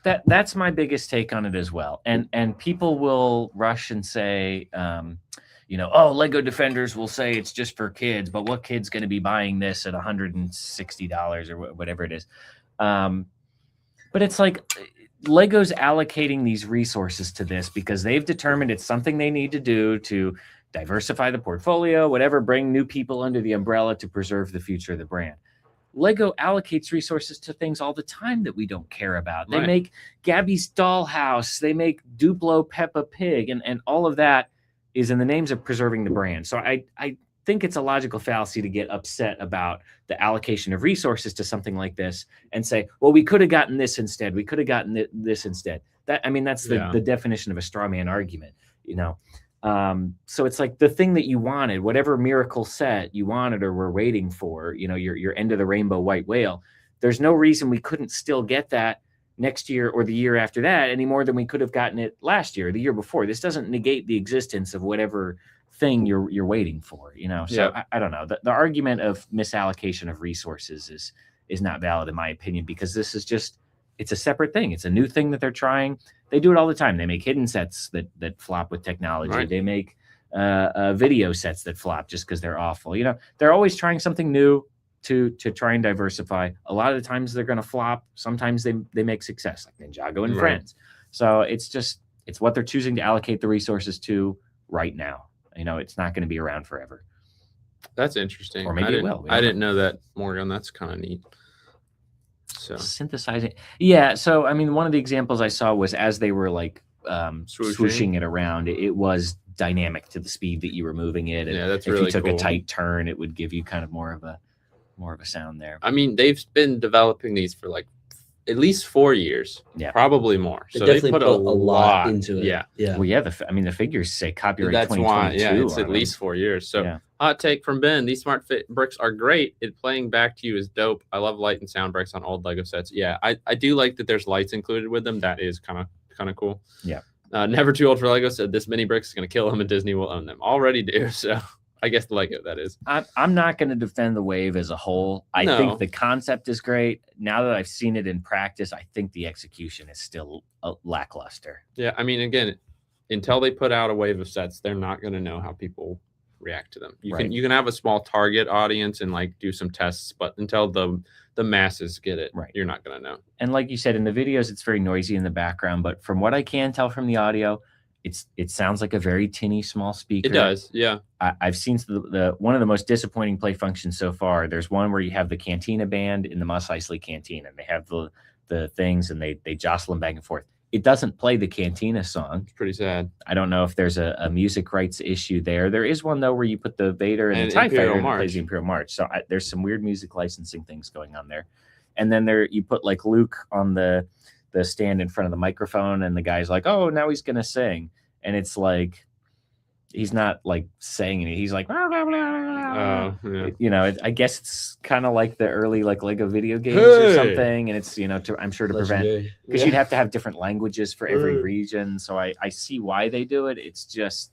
That's my biggest take on it as well. And people will rush and say, you know, oh, Lego Defenders will say it's just for kids, but what kid's going to be buying this at $160 or whatever it is? But it's like Lego's allocating these resources to this because they've determined it's something they need to do to diversify the portfolio, whatever, bring new people under the umbrella to preserve the future of the brand. Lego allocates resources to things all the time that we don't care about. They make Gabby's Dollhouse, they make Duplo Peppa Pig, and all of that is in the names of preserving the brand. So I think it's a logical fallacy to get upset about the allocation of resources to something like this and say, well, we could have gotten this instead. We could have gotten this instead. That's the definition of a straw man argument, you know? So it's like the thing that you wanted, whatever miracle set you wanted or were waiting for, you know, your end of the rainbow white whale, there's no reason we couldn't still get that next year or the year after that any more than we could have gotten it last year or the year before. This doesn't negate the existence of whatever thing you're waiting for, you know? So I don't know. The argument of misallocation of resources is not valid in my opinion, because this is just, it's a separate thing. It's a new thing that they're trying. They do it all the time. They make hidden sets that flop with technology. Right. They make video sets that flop just because they're awful. You know, they're always trying something new to try and diversify. A lot of the times they're going to flop. Sometimes they make success, like Ninjago and Friends. So it's what they're choosing to allocate the resources to right now. You know, it's not going to be around forever. That's interesting. Or maybe it will. I didn't know that, Morgan. That's kind of neat. So synthesizing. Yeah. So, I mean, one of the examples I saw was as they were like swooshing it around, it was dynamic to the speed that you were moving it. And that's if really you took cool. a tight turn, it would give you kind of more of a sound there. I mean, they've been developing these for like at least 4 years. Yeah. Probably more. So they put a lot into it. Yeah. Yeah. Well, yeah. The figures say copyright. That's 2022. why. Yeah, it's at least 4 years. So hot take from Ben: these smart fit bricks are great. It playing back to you is dope. I love light and sound bricks on old Lego sets. Yeah, I do like that there's lights included with them. That is kind of cool. Yeah. Never too old for Lego said this mini bricks is going to kill them and Disney will own them. Already do. So I guess the Lego, that is. I'm not going to defend the wave as a whole. I think the concept is great. Now that I've seen it in practice, I think the execution is still lackluster. Yeah, I mean, again, until they put out a wave of sets, they're not going to know how people react to them. You can have a small target audience and like do some tests, but until the masses get it, you're not going to know. And like you said, in the videos, it's very noisy in the background, but from what I can tell from the audio, it sounds like a very tinny small speaker. It does, yeah. I've seen the one of the most disappointing play functions so far. There's one where you have the Cantina band in the Mos Eisley Cantina, and they have the things, and they jostle them back and forth. It doesn't play the Cantina song. It's pretty sad. I don't know if there's a music rights issue there. There is one, though, where you put the Vader and the TIE Fighter and it plays the Imperial March. So there's some weird music licensing things going on there. And then you put like Luke on the stand in front of the microphone, and the guy's like, oh, now he's going to sing. And it's like, he's not like saying it. He's like, blah, blah, blah. You know, I guess it's kind of like the early like Lego video games or something. And it's, you know, I'm sure to prevent, because you'd have to have different languages for every region. So I see why they do it. It's just,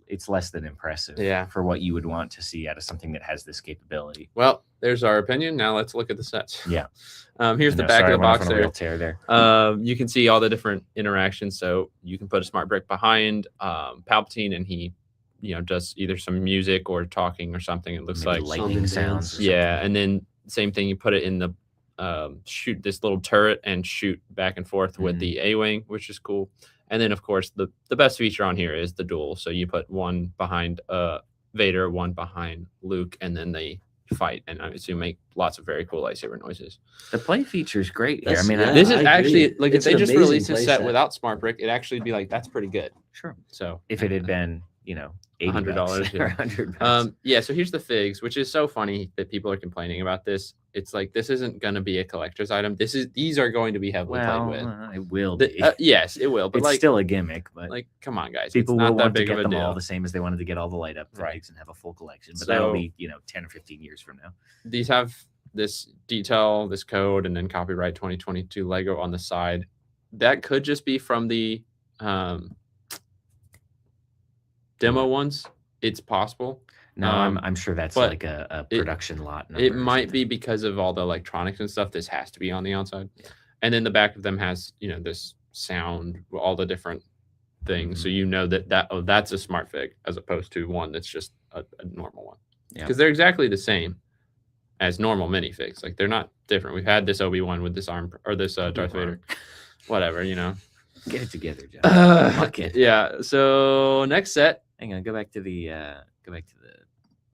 it's less than impressive for what you would want to see out of something that has this capability. Well, there's our opinion. Now let's look at the sets. Yeah. Here's the back of the box there. Real tear there. You can see all the different interactions. So you can put a smart brick behind Palpatine, and he does either some music or talking or something. It looks Maybe like lightning sounds. Or yeah, and then same thing. You put it in the shoot this little turret and shoot back and forth with the A-wing, which is cool. And then of course the best feature on here is the duel. So you put one behind Vader, one behind Luke, and then they fight, and I assume make lots of very cool lightsaber noises. The play feature is great here. I That's- mean, yeah. This is I actually agree. like It's if they an just amazing released a play set set. without Smart Brick, it'd actually be like that's pretty good. sure. So If it had been, $80 $100, or yeah. $100. Yeah, so here's the figs, which is so funny that people are complaining about this. It's like this isn't going to be a collector's item. These are going to be heavily Well, played with. it will be. Yes, it will, but It's like still a gimmick, but like come on, guys, people it's not will that want to big of get a them all deal. the same as they wanted to get all the light up Right. figs and have a full collection. But that'll So- be 10 or 15 years from now. These have this detail, this code, and then copyright 2022 Lego on the side. That could just be from the demo ones. It's possible. No, I'm sure that's but like a production lot. It number or might be something. because of all the electronics and stuff. This has to be on the outside. And then the back of them has, this sound, all the different things. So that's a smart fig as opposed to one that's just a normal one. Yeah. Because they're exactly the same as normal minifigs. Like they're not different. We've had this Obi-Wan with this arm or this Darth Vader. Whatever, Get it together, John. Fuck it. Yeah. So next set. Hang on, go back to the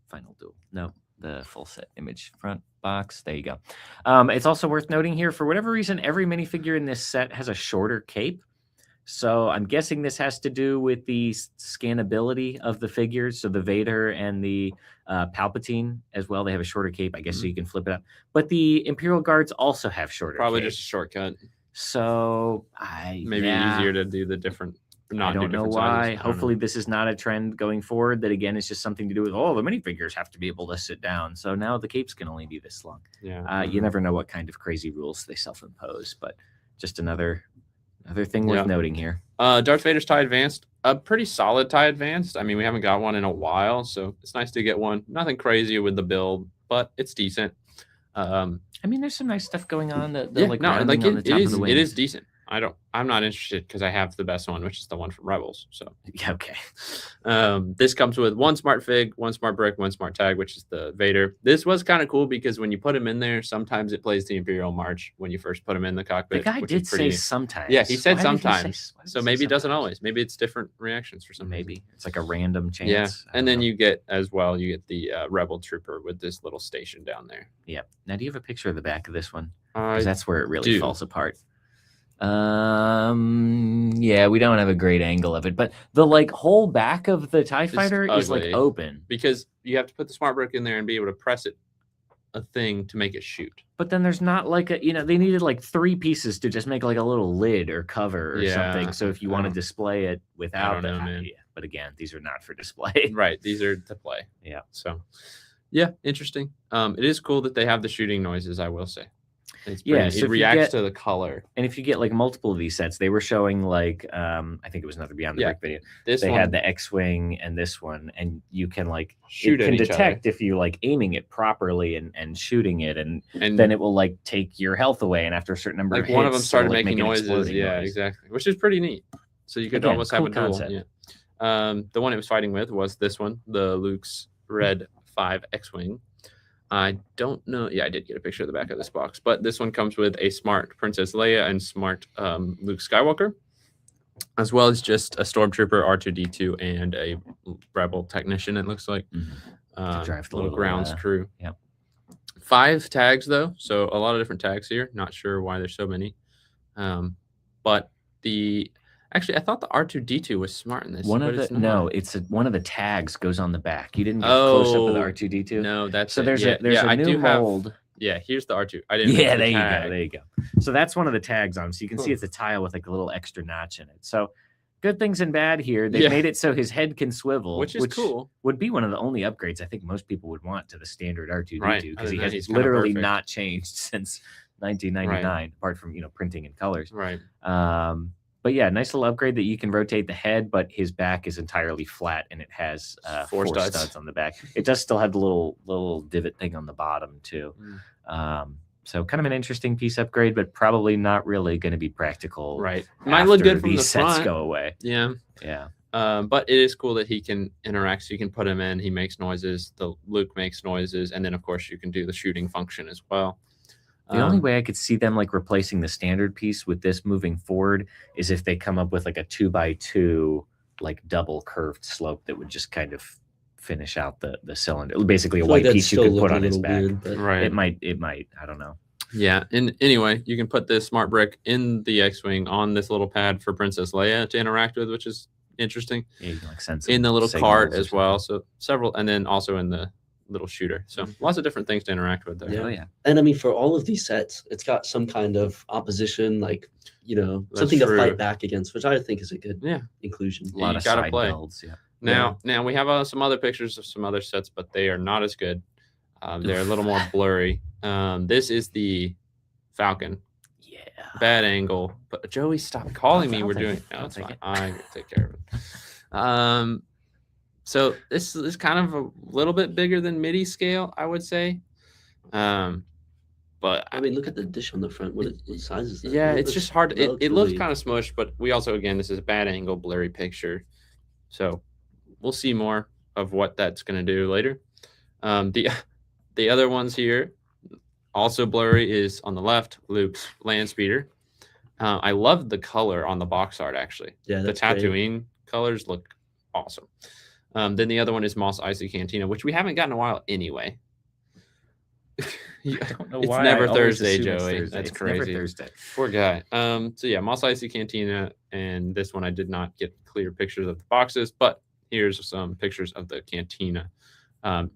final duel. No, the full set image front box. There you go. It's also worth noting here, for whatever reason, every minifigure in this set has a shorter cape. So I'm guessing this has to do with the scannability of the figures. So the Vader and the Palpatine as well, they have a shorter cape, I guess, so you can flip it up. But the Imperial Guards also have shorter Probably capes. just a shortcut. So Maybe easier to do the different. I don't know different why. sizes. I don't know. Hopefully, this is not a trend going forward. That again is just something to do with the minifigures have to be able to sit down. So now the capes can only be this long. Yeah. You never know what kind of crazy rules they self-impose, but just another thing worth noting here. Darth Vader's TIE Advanced, a pretty solid TIE Advanced. I mean, we haven't got one in a while, so it's nice to get one. Nothing crazy with the build, but it's decent. I mean, there's some nice stuff going on. It is decent. I'm not interested because I have the best one, which is the one from Rebels. So Yeah, okay. this comes with one smart fig, one smart brick, one smart tag, which is the Vader. This was kind of cool because when you put him in there, sometimes it plays the Imperial March when you first put him in the The cockpit. guy which did is pretty say neat. sometimes. Yeah, he said Why did he say- sometimes. why did So he say maybe it doesn't sometimes? always. Maybe it's different reactions for some reason. Maybe it's like a random chance. Yeah, I don't and then know. you get the Rebel Trooper with this little station down there. Yep. Now, do you have a picture of the back of this one? I 'Cause that's where it really do. falls apart. Yeah, we don't have a great angle of it, but the whole back of the TIE Fighter is ugly. open. because you have to put the smart brick in there and be able to press a thing to make it shoot. But then there's not they needed 3 pieces to just make a little lid or cover or Yeah, something. So if you I want to don't- display it without don't know, that, man. yeah. But again, these are not for display. Right, these are to play. Yeah. So, yeah, interesting. It is cool that they have the shooting noises. I will say, it's Yeah, pretty, so it if you reacts get- to the color. And if you get multiple of these sets, they were showing I think it was another Beyond the Yeah, Brick video. This They one had the X-wing and this one, and you can shoot it at can each detect if you aiming it properly and shooting it, and other. And then it will take your health away, and after a certain number of one of them hits, started it'll, making make an noises. exploding Yeah, noise. exactly, which is pretty neat. So you could Again, almost have cool a duel. concept. Yeah. The one it was fighting with was this one, the Luke's Red 5 X-wing. I don't know. Yeah, I did get a picture of the back of this box, but this one comes with a smart Princess Leia and smart Luke Skywalker, as well as just a Stormtrooper, R2-D2, and a Rebel technician. It looks like To drive the little little, grounds crew. yep. 5 tags though, so a lot of different tags here. Not sure why there's so many, but actually I thought the R2-D2 was smart in this. One but of it's the not. one of the tags goes on the back. You didn't get close up of the Oh, R2-D2. No, that's So it. there's Yeah, a I new do have. mold. Yeah, here's the R2. I didn't. Yeah, know there the you go. tag. There you go. So that's one of the tags on. So you can see Cool. it's a tile with a little extra notch in it. So good things and bad here. They Yeah. made it so his head can swivel, Which is cool. Would be one of the only upgrades I think most people would want to the standard R2-D2 Right. because Other he than has that, he's kinda literally perfect. not changed since 1999, apart from printing and colors. Right. But yeah, nice little upgrade that you can rotate the head, but his back is entirely flat and it has 4 studs. studs on the back. It does still have the little divot thing on the bottom too. So kind of an interesting piece upgrade, but probably not really going to be practical. Right. Might look after good from the these sets front. go away. Yeah. Yeah. But it is cool that he can interact. So you can put him in. He makes noises. The Luke makes noises, and then of course you can do the shooting function as well. The only way I could see them like replacing the standard piece with this moving forward is if they come up with like a 2x2 like double curved slope that would just kind of finish out the cylinder. Basically a white piece you could put on his back. Weird, right. It might. I don't know. Yeah. And anyway, you can put this smart brick in the X-Wing on this little pad for Princess Leia to interact with, which is interesting. Yeah, you can like sense in the little cart signals or as well. So several, and then also in the little shooter. So lots of different things to interact with there. Yeah. Oh yeah. And I mean, for all of these sets, it's got some kind of opposition, like, you know, That's something true. to fight back against, which I think is a good Yeah. inclusion. A lot you of gotta side play. builds. Yeah. Now we have some other pictures of some other sets, but they are not as good. They're a little more blurry. This is the Falcon. Yeah. Bad angle. But Joey, stop calling me. I'll We're take doing. it. No, I'll it's take fine. it. I will take care of it. So this is kind of a little bit bigger than MIDI scale, I would say. But I mean, look at the dish on the front. What size is that? yeah, It it's looks just hard. It looks relatively- kind of smushed, but we also, again, this is a bad angle, blurry picture. So we'll see more of what that's going to do later. The other ones here, also blurry, is on the left, Luke's land speeder. I love the color on the box art, actually. Yeah, The that's great. Tatooine colors look awesome. Then the other one is Mos Eisley Cantina, which we haven't gotten in a while anyway. I don't know It's why. never I always Thursday, assume it's Joey. Thursday. That's It's never crazy. Thursday. Poor guy. So yeah, Mos Eisley Cantina, and this one I did not get clear pictures of the boxes, but here's some pictures of the cantina.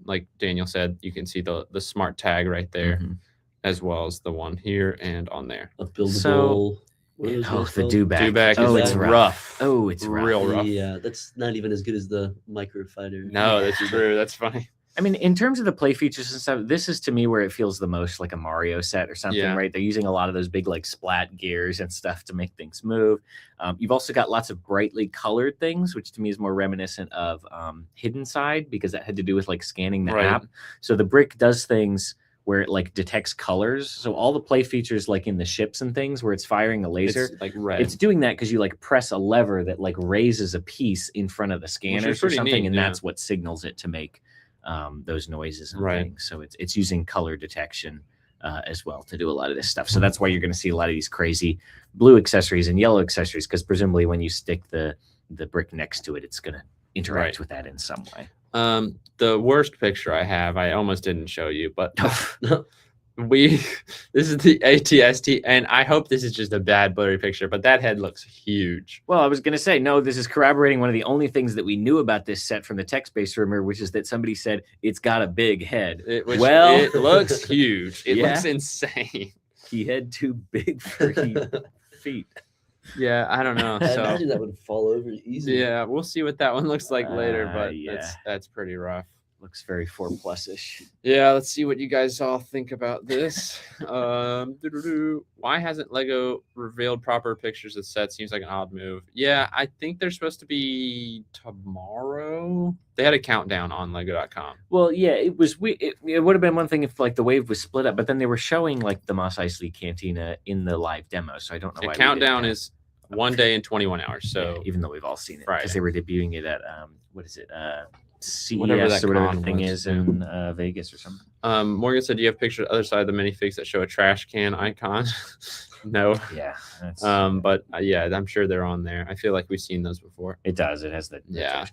Like Daniel said, you can see the smart tag right there, Mhm. as well as the one here and on there. A buildable. So- what are those Oh, guys the called? dewback. Dewback Oh, is it's rough. rough. Oh, it's rough. Real rough. Yeah, that's not even as good as the microfighter. No, that's true. That's funny. I mean, in terms of the play features and stuff, this is to me where it feels the most like a Mario set or something, Yeah. right? They're using a lot of those big like splat gears and stuff to make things move. You've also got lots of brightly colored things, which to me is more reminiscent of Hidden Side, because that had to do with like scanning the Right. app. So the brick does things where it like detects colors. So all the play features like in the ships and things where it's firing a laser, It's like red. it's doing that because you like press a lever that like raises a piece in front of the scanners or pretty something, neat, and yeah. that's what signals it to make those noises and Right. things. So it's using color detection as well to do a lot of this stuff. So that's why you're going to see a lot of these crazy blue accessories and yellow accessories, because presumably when you stick the brick next to it, it's going to interact Right. with that in some way. The worst picture I have, I almost didn't show you, but this is the ATST, and I hope this is just a bad blurry picture, but that head looks huge. Well, I was going to say, no, this is corroborating one of the only things that we knew about this set from the text-based rumor, which is that somebody said it's got a big head. It looks huge. It Yeah. looks insane. He had too big for feet. Yeah, I don't know. I So imagine that would fall over easy. yeah, we'll see what that one looks like later, but yeah. that's pretty rough. Looks very 4+ish. Yeah, let's see what you guys all think about this. Why hasn't Lego revealed proper pictures of sets? Seems like an odd move. Yeah, I think they're supposed to be tomorrow. They had a countdown on Lego.com. Well, yeah, it was. It would have been one thing if like the wave was split up, but then they were showing like the Mos Eisley Cantina in the live demo, so I don't know The why. we didn't countdown have- is 1 day and 21 hours. So yeah, even though we've all seen it, Friday. because they were debuting it at what is it? CES Whatever that or whatever con the thing was, is yeah. in Vegas or something. Morgan said, "Do you have pictures of the other side of the minifigs that show a trash can icon?" No. Yeah, that's, But yeah, I'm sure they're on there. I feel like we've seen those before. it does. It has the Yeah. trash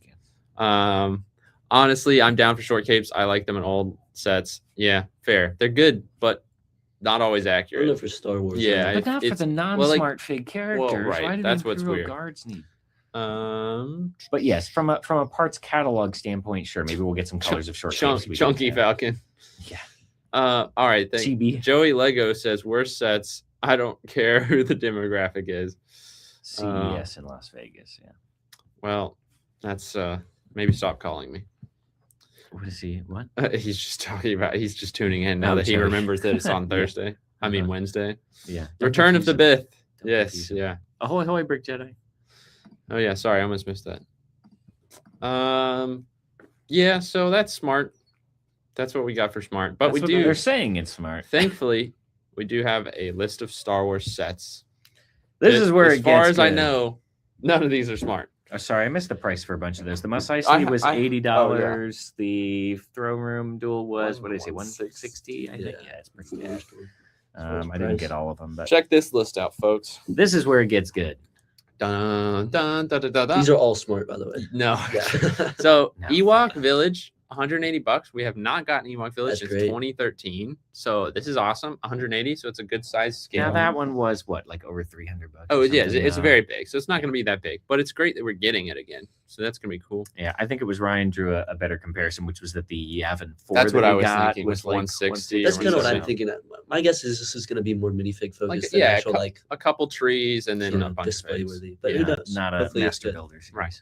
can. Honestly, I'm down for short capes. I like them in old sets. Yeah, fair. They're good, but not always I don't know accurate. for Star Wars. Yeah, But not for it's- the like- non-smart fig characters. right, Why do that's the what's Imperial weird. Guards need? But But yes, from a parts catalog standpoint, sure, maybe we'll get some colors of short capes. we chunky don't have. Falcon. Yeah. All right. Thank CB. Joey Lego says worst sets. I don't care who the demographic is. CES in Las Vegas. Yeah. Well, that's maybe stop calling me. What is he? What? He's just talking about. He's just tuning in now Oh, that he sorry. remembers that it's on Yeah. Thursday. I mean Uh-huh. Wednesday. Yeah. Return of the Bith. Don't Yes. confuse him. Yeah. Ahoy, ahoy, Brick Jedi. Oh yeah. Sorry, I almost missed that. Yeah. So that's smart. That's what we got for smart. But That's what we do. They're saying it's smart. Thankfully, we do have a list of Star Wars sets. This is where as it far gets as I good. know, none of these are smart. Oh, sorry, I missed the price for a bunch of those. The Must I- Eisley was I- $80. The Throne Room Duel was what did I say? 160. I think. Yeah, it's pretty good. I didn't get all of them, but Check this list out, folks. this is where it gets good. Dun, dun, dun, dun, dun, dun. These are all smart, by the way. No. Yeah. So No. Ewok Village, $180. We have not gotten Ewok Village That's since great. 2013. So this is awesome. 180. So it's a good size scale. Now that one was what, like over $300? Oh, or yeah, something? it's very big. So it's not going to be that big, but it's great that we're getting it again. So that's going to be cool. Yeah, I think it was Ryan drew a better comparison, which was that the Yavin 4 That's that what we I was got thinking, was was like 160 That's or kind of what I'm 160. thinking. My guess is this is going to be more minifig focused than yeah, actual like A couple trees and then you a know, bunch of display things. worthy. But Yeah, who knows? not a Hopefully it's master good. builder series. Right.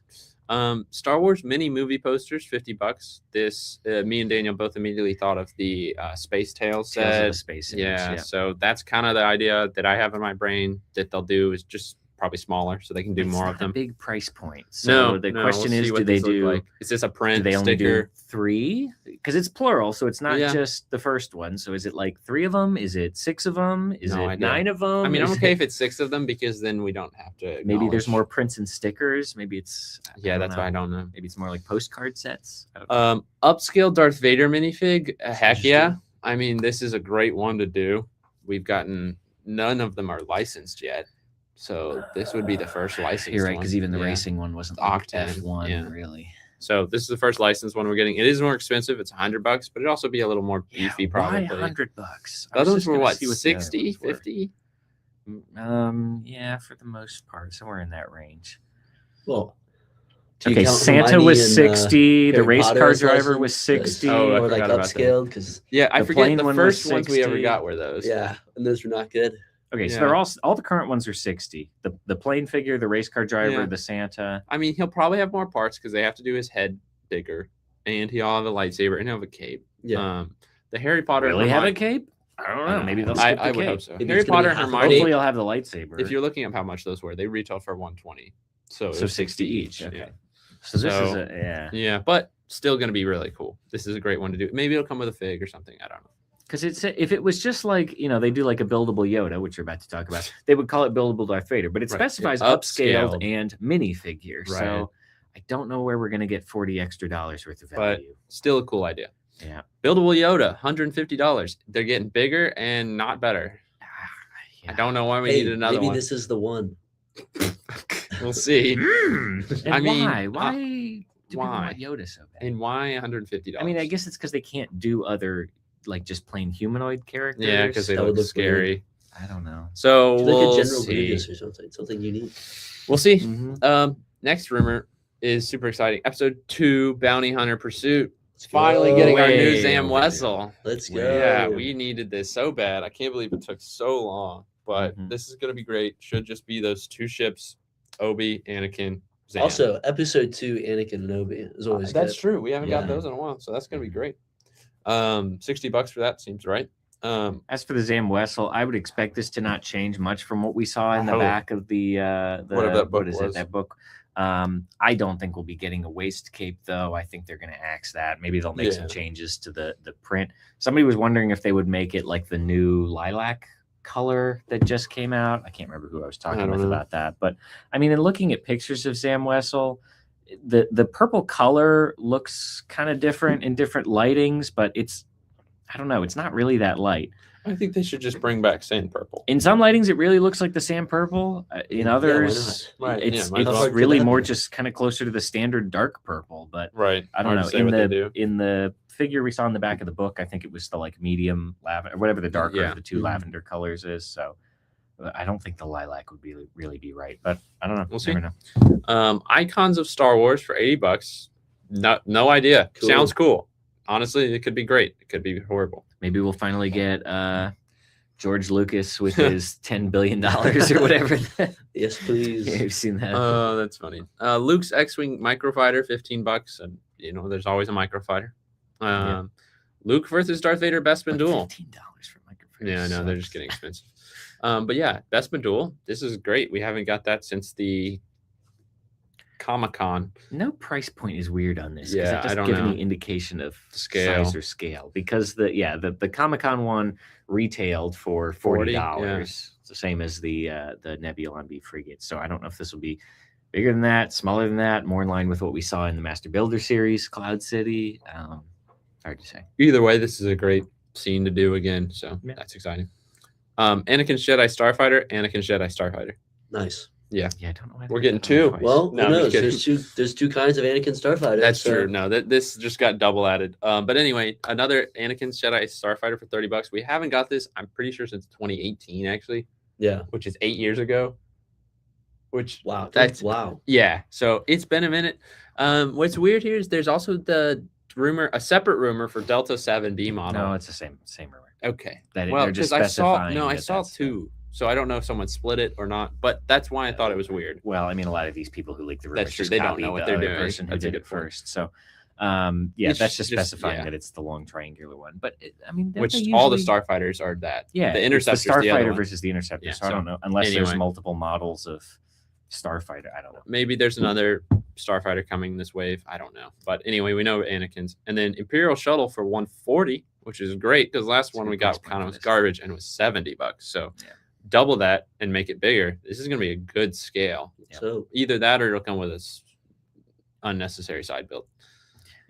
Star Wars mini movie posters, $50. This me and Daniel both immediately thought of the Space Tales Tales of set. the Space Age, Yeah, so that's kind of the idea that I have in my brain that they'll do is just probably smaller, so they can do It's more not of them. a big price point. So the question we'll is, see what do they these look do? like. Is this a Do print they only sticker? do 3? Because it's plural, so it's not Yeah. just the first one. So is it like 3 of them? Is it 6 of them? Is No it idea. 9 of them? I mean, I'm Is okay it- if it's 6 of them because then we don't have to. maybe there's acknowledge- more prints and stickers. Maybe it's Yeah, that's why I don't know. Maybe it's more like postcard sets. I don't know. Upscale Darth Vader minifig. Heck yeah! Interesting. I mean, this is a great one to do. We've gotten none of them are licensed yet, so this would be the first licensed. You're right, one. because even the Yeah. racing one wasn't like Octane, F1 yeah. really. So this is the first licensed one we're getting. It is more expensive. It's $100, but it'd also be a little more beefy, probably. Why $100? The other ones were what, 60, 50? Yeah, for the most part, somewhere in that range. Well, do you Okay, count Santa Hermione was and, 60. The Harry race Potter car as driver was licensed? 60. Oh, I or like forgot about that. upscaled because Yeah, I The forget plane the one was first ones we ever 60. got were those. yeah, and those were not good. Okay, so Yeah. they're all the current ones are 60. The plane figure, the race car driver, Yeah. the Santa. I mean, he'll probably have more parts because they have to do his head bigger, and he'll have a lightsaber and he'll have a cape. Yeah, The Harry Potter. Really have a Hermione- cape? I don't know. Maybe they'll I skip the would cape. hope so. Maybe Harry it's gonna Potter be and half a Hermione. Hopefully, I'll have the lightsaber. If you're looking up how much those were, they retail for 120. So it so was 60 each. Yeah. Okay. So this is So- a yeah. Yeah, but still going to be really cool. This is a great one to do. Maybe it'll come with a fig or something. I don't know. Because it's if it was just like they do like a buildable Yoda, which we're about to talk about, they would call it buildable Darth Vader, but it Right. specifies Upscaled. upscaled and minifigure. Right. So I don't know where we're gonna get $40 extra worth of But- value. Still a cool idea. Yeah. Buildable Yoda, $150. They're getting bigger and not better. I don't know why we hey, needed another maybe one. this is the one. We'll see. And I mean, why do people why? want Yoda so bad? And why $150? I mean, I guess it's because they can't do other like just plain humanoid characters. Yeah, because they That would look look scary. I don't know. So Do we'll like a general see. Grievous or something unique. We'll see. Mhm. Next rumor is super exciting. Episode 2, Bounty Hunter Pursuit. Finally getting our new Way Zam overdue. Wessel. Let's go. Yeah, we needed this so bad. I can't believe it took so long, but Mhm. this is going to be great. Should just be those 2 ships, Obi, Anakin, Zam. Also, episode 2, Anakin and Obi is always that's good. true. We haven't got Yeah. those in a while, so that's going to be great. $60 for that seems right. As for the Zam Wessel, I would expect this to not change much from what we saw in I the hope. back of the Whatever that book what is was. it? That book. I don't think we'll be getting a waist cape though. I think they're going to axe that. Maybe they'll make some Yeah. changes to the print. Somebody was wondering if they would make it like the new lilac color that just came out. I can't remember who I was talking don't with know. about that, but I mean, in looking at pictures of Zam Wessel, the purple color looks kind of different in different lightings, but I don't know. It's not really that light. I think they should just bring back sand purple. In some lightings, it really looks like the sand purple. In Yeah, why others, not? Right, it's, yeah, might as it's well. really Hard for more that. just kind of closer to the standard dark purple. But Right. I don't Hard know. to say what they do. In the figure we saw in the back of the book, I think it was the like medium lavender, or whatever the darker Yeah. of the 2 Mhm. lavender colors is. So I don't think the lilac would be really be right. But I don't know. We'll see. Never know. Icons of Star Wars for $80. No idea. Cool. Sounds cool. Honestly, it could be great. It could be horrible. Maybe we'll finally get George Lucas with his $10 billion or whatever. Yes, please. Yeah, you've seen that. Oh, that's funny. Luke's X-wing microfighter, $15, and there's always a microfighter. Yeah. Luke versus Darth Vader Bespin Like duel. $15 for microphone. Yeah, I know they're just getting expensive. But yeah, Bespin duel. This is great. We haven't got that since the Comic-Con. No price point is weird on this. 'cause Yeah, it I doesn't don't give know. any indication of Scale. size or scale because the Comic-Con one retailed for $40, $40. It's the same as the Nebulon B frigate. So I don't know if this will be bigger than that, smaller than that, more in line with what we saw in the Master Builder series, Cloud City. Hard to say. Either way, this is a great scene to do again, so that's exciting. Anakin's Jedi Starfighter, Anakin's Jedi Starfighter. Nice. Yeah. Yeah, I don't know why We're they getting did that one two. twice. Well, No, who I'm just knows? There's two kinds of Anakin Starfighter. That's true. No, this just got double added. But anyway, another Anakin's Jedi Starfighter for $30. We haven't got this, I'm pretty sure, since 2018, actually. Yeah. Which is 8 years ago. Which Wow. Wow. Yeah. So it's been a minute. What's weird here is there's also the rumor, a separate rumor for Delta 7B model. No, it's the same rumor. Okay. That well, they're just because specifying. I saw two. So I don't know if someone split it or not, but that's why I thought it was weird. Well, I mean, a lot of these people who leak the rumors That's true. just They don't copy know what the they're other doing. person who That's a did good it point. first. So, It's that's just just- specifying yeah. that it's the long triangular one. But I mean, Which they all the usually- Starfighters are that. yeah, The it's Interceptor's the the other Starfighter one. versus the Interceptor. Yeah, so I so don't know, unless there's anyway. multiple models of Starfighter. I don't know. Maybe there's another Starfighter coming this wave. I don't know. But anyway, we know Anakin's. And then Imperial Shuttle for $140, which is great because last It's a one good we price got point kind of for was this. garbage and it was $70. So Yeah. double that and make it bigger. This is going to be a good scale. Yeah. So Either that or it'll come with a unnecessary side build.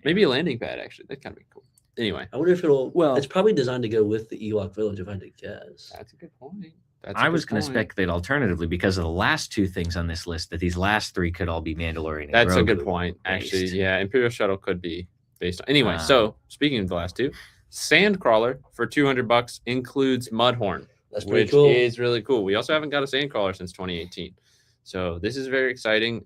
Maybe a landing pad, actually. That kind of be cool. Anyway, I wonder if it'll. Well- it's probably designed to go with the Ewok Village, if I had to guess. that's a good point. I was going to speculate alternatively because of the last two things on this list that these last three could all be Mandalorian. And That's a Grogu good point. Actually, based. yeah, Imperial Shuttle could be based on. Anyway, so speaking of the last two, Sandcrawler for $200 includes Mudhorn, That's pretty which cool. is really cool. We also haven't got a Sandcrawler since 2018, so this is very exciting.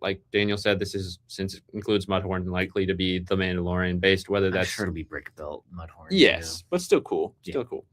Like Daniel said, this is, since it includes Mudhorn, likely to be the Mandalorian based. Whether I'm that's sure it'll be brick built Mudhorn. yes, but still cool. Yeah. Still cool.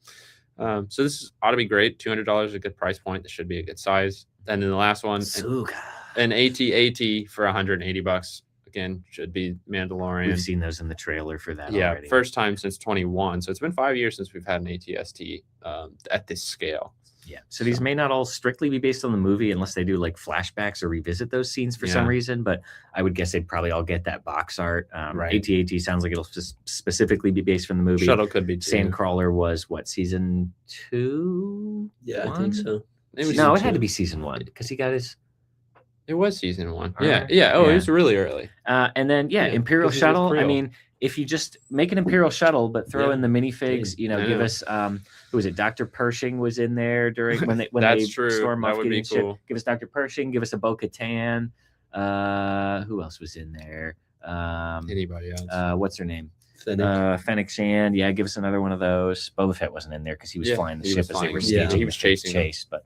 So this ought to be great. $200 is a good price point. This should be a good size. And then the last one, Suga. an AT-AT for $180. Again, should be Mandalorian. We've seen those in the trailer for that. Yeah, already. first time since 21. So it's been 5 years since we've had an AT-ST at this scale. Yeah. So these may not all strictly be based on the movie unless they do like flashbacks or revisit those scenes for some Yeah. reason. But I would guess they'd probably all get that box art. Right. AT-AT sounds like it'll specifically be based from the movie. Shuttle could be too. Sandcrawler was what, season 2? Yeah, I One? think so. It was, No, it season had to two. be season 1 because he got his. it was season 1. All Yeah, right. yeah. Oh, Yeah. it was really early. And then Yeah, Imperial 'cause he was Shuttle. I Creole. mean, if you just make an Imperial Shuttle, but throw Yeah. in the minifigs, you know, I give know. us who was it? Dr. Pershing was in there during when they That's they true. storm That off would be Gideon's ship. cool. Give us Dr. Pershing. Give us a Bo-Katan. Who else was in there? Anybody else? What's her name? Fennec. Fennec Shand. Yeah, give us another one of those. Boba Fett wasn't in there because he was Yeah, flying the he ship was as they flying were the ship. staging He was the chasing them. chase. But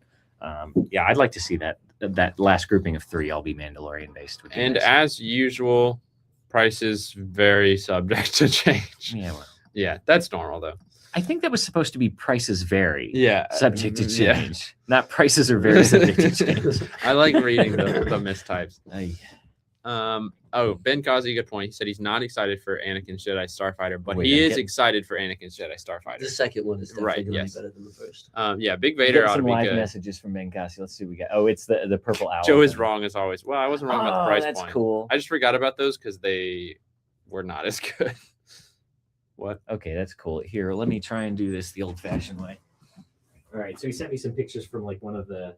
yeah, I'd like to see that last grouping of 3 all be Mandalorian based. Would be And nice. as usual, prices very subject to change. yeah, well, Yeah, that's normal though. I think that was supposed to be prices vary. Yeah, Subject to yeah. change. Not prices are very subject to change. I like reading the mistypes. Ay. Oh, Ben Kazi, good point. He said he's not excited for Anakin's Jedi Starfighter, but Wait, he I'm is getting- excited for Anakin's Jedi Starfighter. The second one is definitely Right, going to yes. be better than the first. Yeah, Big We Vader got ought to some be live good. messages from Ben Cassi. Let's see what we got. Oh, it's the purple owl. Joe is thing. wrong as always. Well, I wasn't wrong about the price that's point. cool. I just forgot about those because they were not as good. What? Okay, that's cool. Here, let me try and do this the old-fashioned way. All right, so he sent me some pictures from like one of the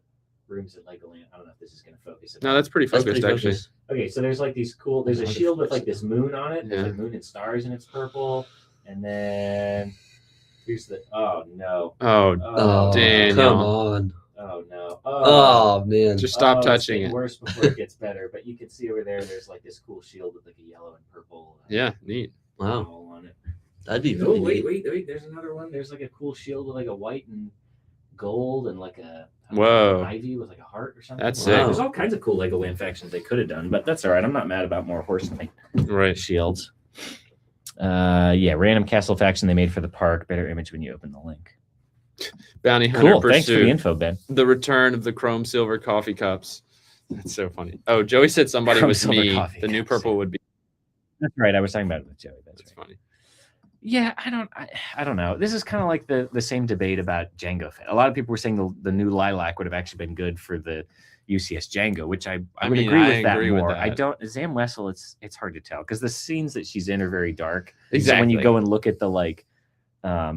rooms at Legoland. I don't know if this is going to focus. No, that's pretty That's focused pretty actually. focused. Okay, so there's like these cool. There's a shield with like this moon on it. There's Yeah. like moon and stars, and it's purple. And then here's the. Oh no. Oh, Oh, Daniel. come on. Oh no. Oh, man. just stop it's touching getting it. worse before it gets better. But you can see over there. There's like this cool shield with like a yellow and purple. Yeah, neat. Wow. owl on it. That'd be Oh really wait, neat. wait. There's another one. There's like a cool shield with like a white and gold and like a Whoa. ivy with like a heart or something. That's Wow. sick. There's all kinds of cool Legoland factions they could have done, but that's all right. I'm not mad about more horse knight Right. shields. Yeah, random castle faction they made for the park. Better image when you open the link. Bounty Hunter Cool. Thanks for the Pursuit. info, Ben. The return of the chrome silver coffee cups. That's so funny. Oh, Joey said somebody Chrome was silver me. coffee The new cups, purple would be. That's right. I was talking about it with Joey. That's That's right. funny. Yeah, I don't know. This is kind of like the same debate about Django Fett. A lot of people were saying the new lilac would have actually been good for the UCS Django, which I would mean, agree I with that agree with more. I that. don't Zam Wessel. It's hard to tell because the scenes that she's in are very dark. Exactly. So when you go and look at the like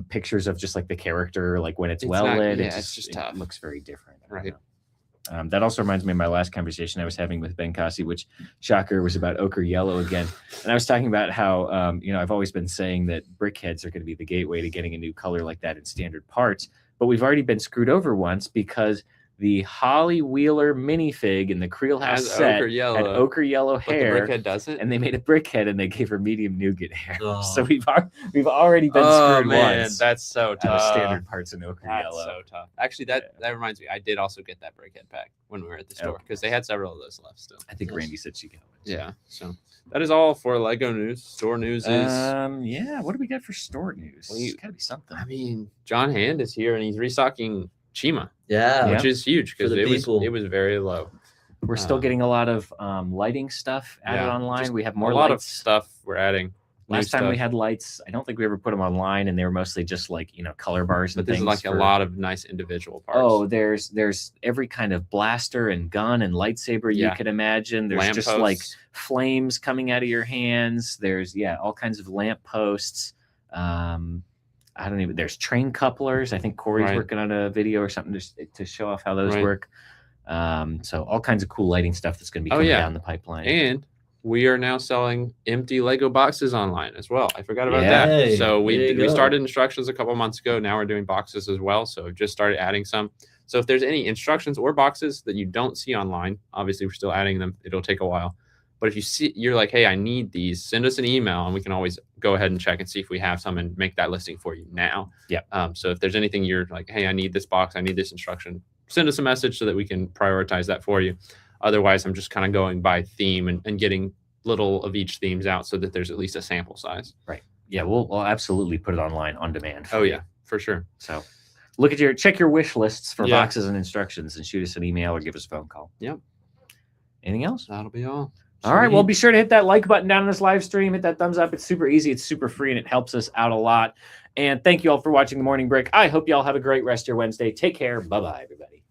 pictures of just like the character, like when it's well not- lit, yeah, it it's just it tough. looks very different. I don't Right. know. That also reminds me of my last conversation I was having with Ben Cossey, which, shocker, was about ochre yellow again. And I was talking about how, I've always been saying that brickheads are going to be the gateway to getting a new color like that in standard parts. But we've already been screwed over once because the Holly Wheeler minifig in the Creel House set ochre yellow, had ochre yellow but hair. the brickhead doesn't. And they made a brickhead and they gave her medium nougat hair. Oh. So we've already been screwed once. That's so tough. Out of standard parts in ochre That's yellow. so tough. Actually, that reminds me. I did also get that brickhead pack when we were at the store because they had several of those left still. I think Randy said she got one. Yeah. So that is all for Lego news. Store news is. Yeah. What do we got for store news? Well, It's got to be something. I mean, John Hand is here and he's restocking Chima, Yeah. which is huge because For the it was very low. We're still getting a lot of lighting stuff added online. just We have more a lot lights. of stuff we're adding. Last time we had lights, I don't think we ever put them online, and they were mostly just like color bars. But And there's things like a lot of nice individual parts. Oh, there's every kind of blaster and gun and lightsaber you Yeah. could imagine. There's Lamp just posts. like flames coming out of your hands. There's all kinds of lamp posts. There's train couplers. I think Corey's Right. working on a video or something to show off how those Right. work. So all kinds of cool lighting stuff that's going to be coming down the pipeline. And we are now selling empty Lego boxes online as well. I forgot about Yeah. that. Hey, So there we you go. started instructions a couple months ago. Now we're doing boxes as well. So just started adding some. So if there's any instructions or boxes that you don't see online, obviously we're still adding them. It'll take a while. But if you see, you're like, hey, I need these, send us an email and we can always go ahead and check and see if we have some and make that listing for you now. Yeah. So if there's anything you're like, hey, I need this box, I need this instruction, send us a message so that we can prioritize that for you. Otherwise, I'm just kind of going by theme and getting little of each themes out so that there's at least a sample size. Right. Yeah, we'll absolutely put it online on demand. Oh, yeah, for sure. So check your wish lists for Yeah. boxes and instructions and shoot us an email or give us a phone call. Yep. Anything else? That'll be all. All right. Well, Sweet. be sure to hit that like button down on this live stream. Hit that thumbs up. It's super easy. It's super free, and it helps us out a lot. And thank you all for watching The Morning Break. I hope you all have a great rest of your Wednesday. Take care. Bye-bye, everybody.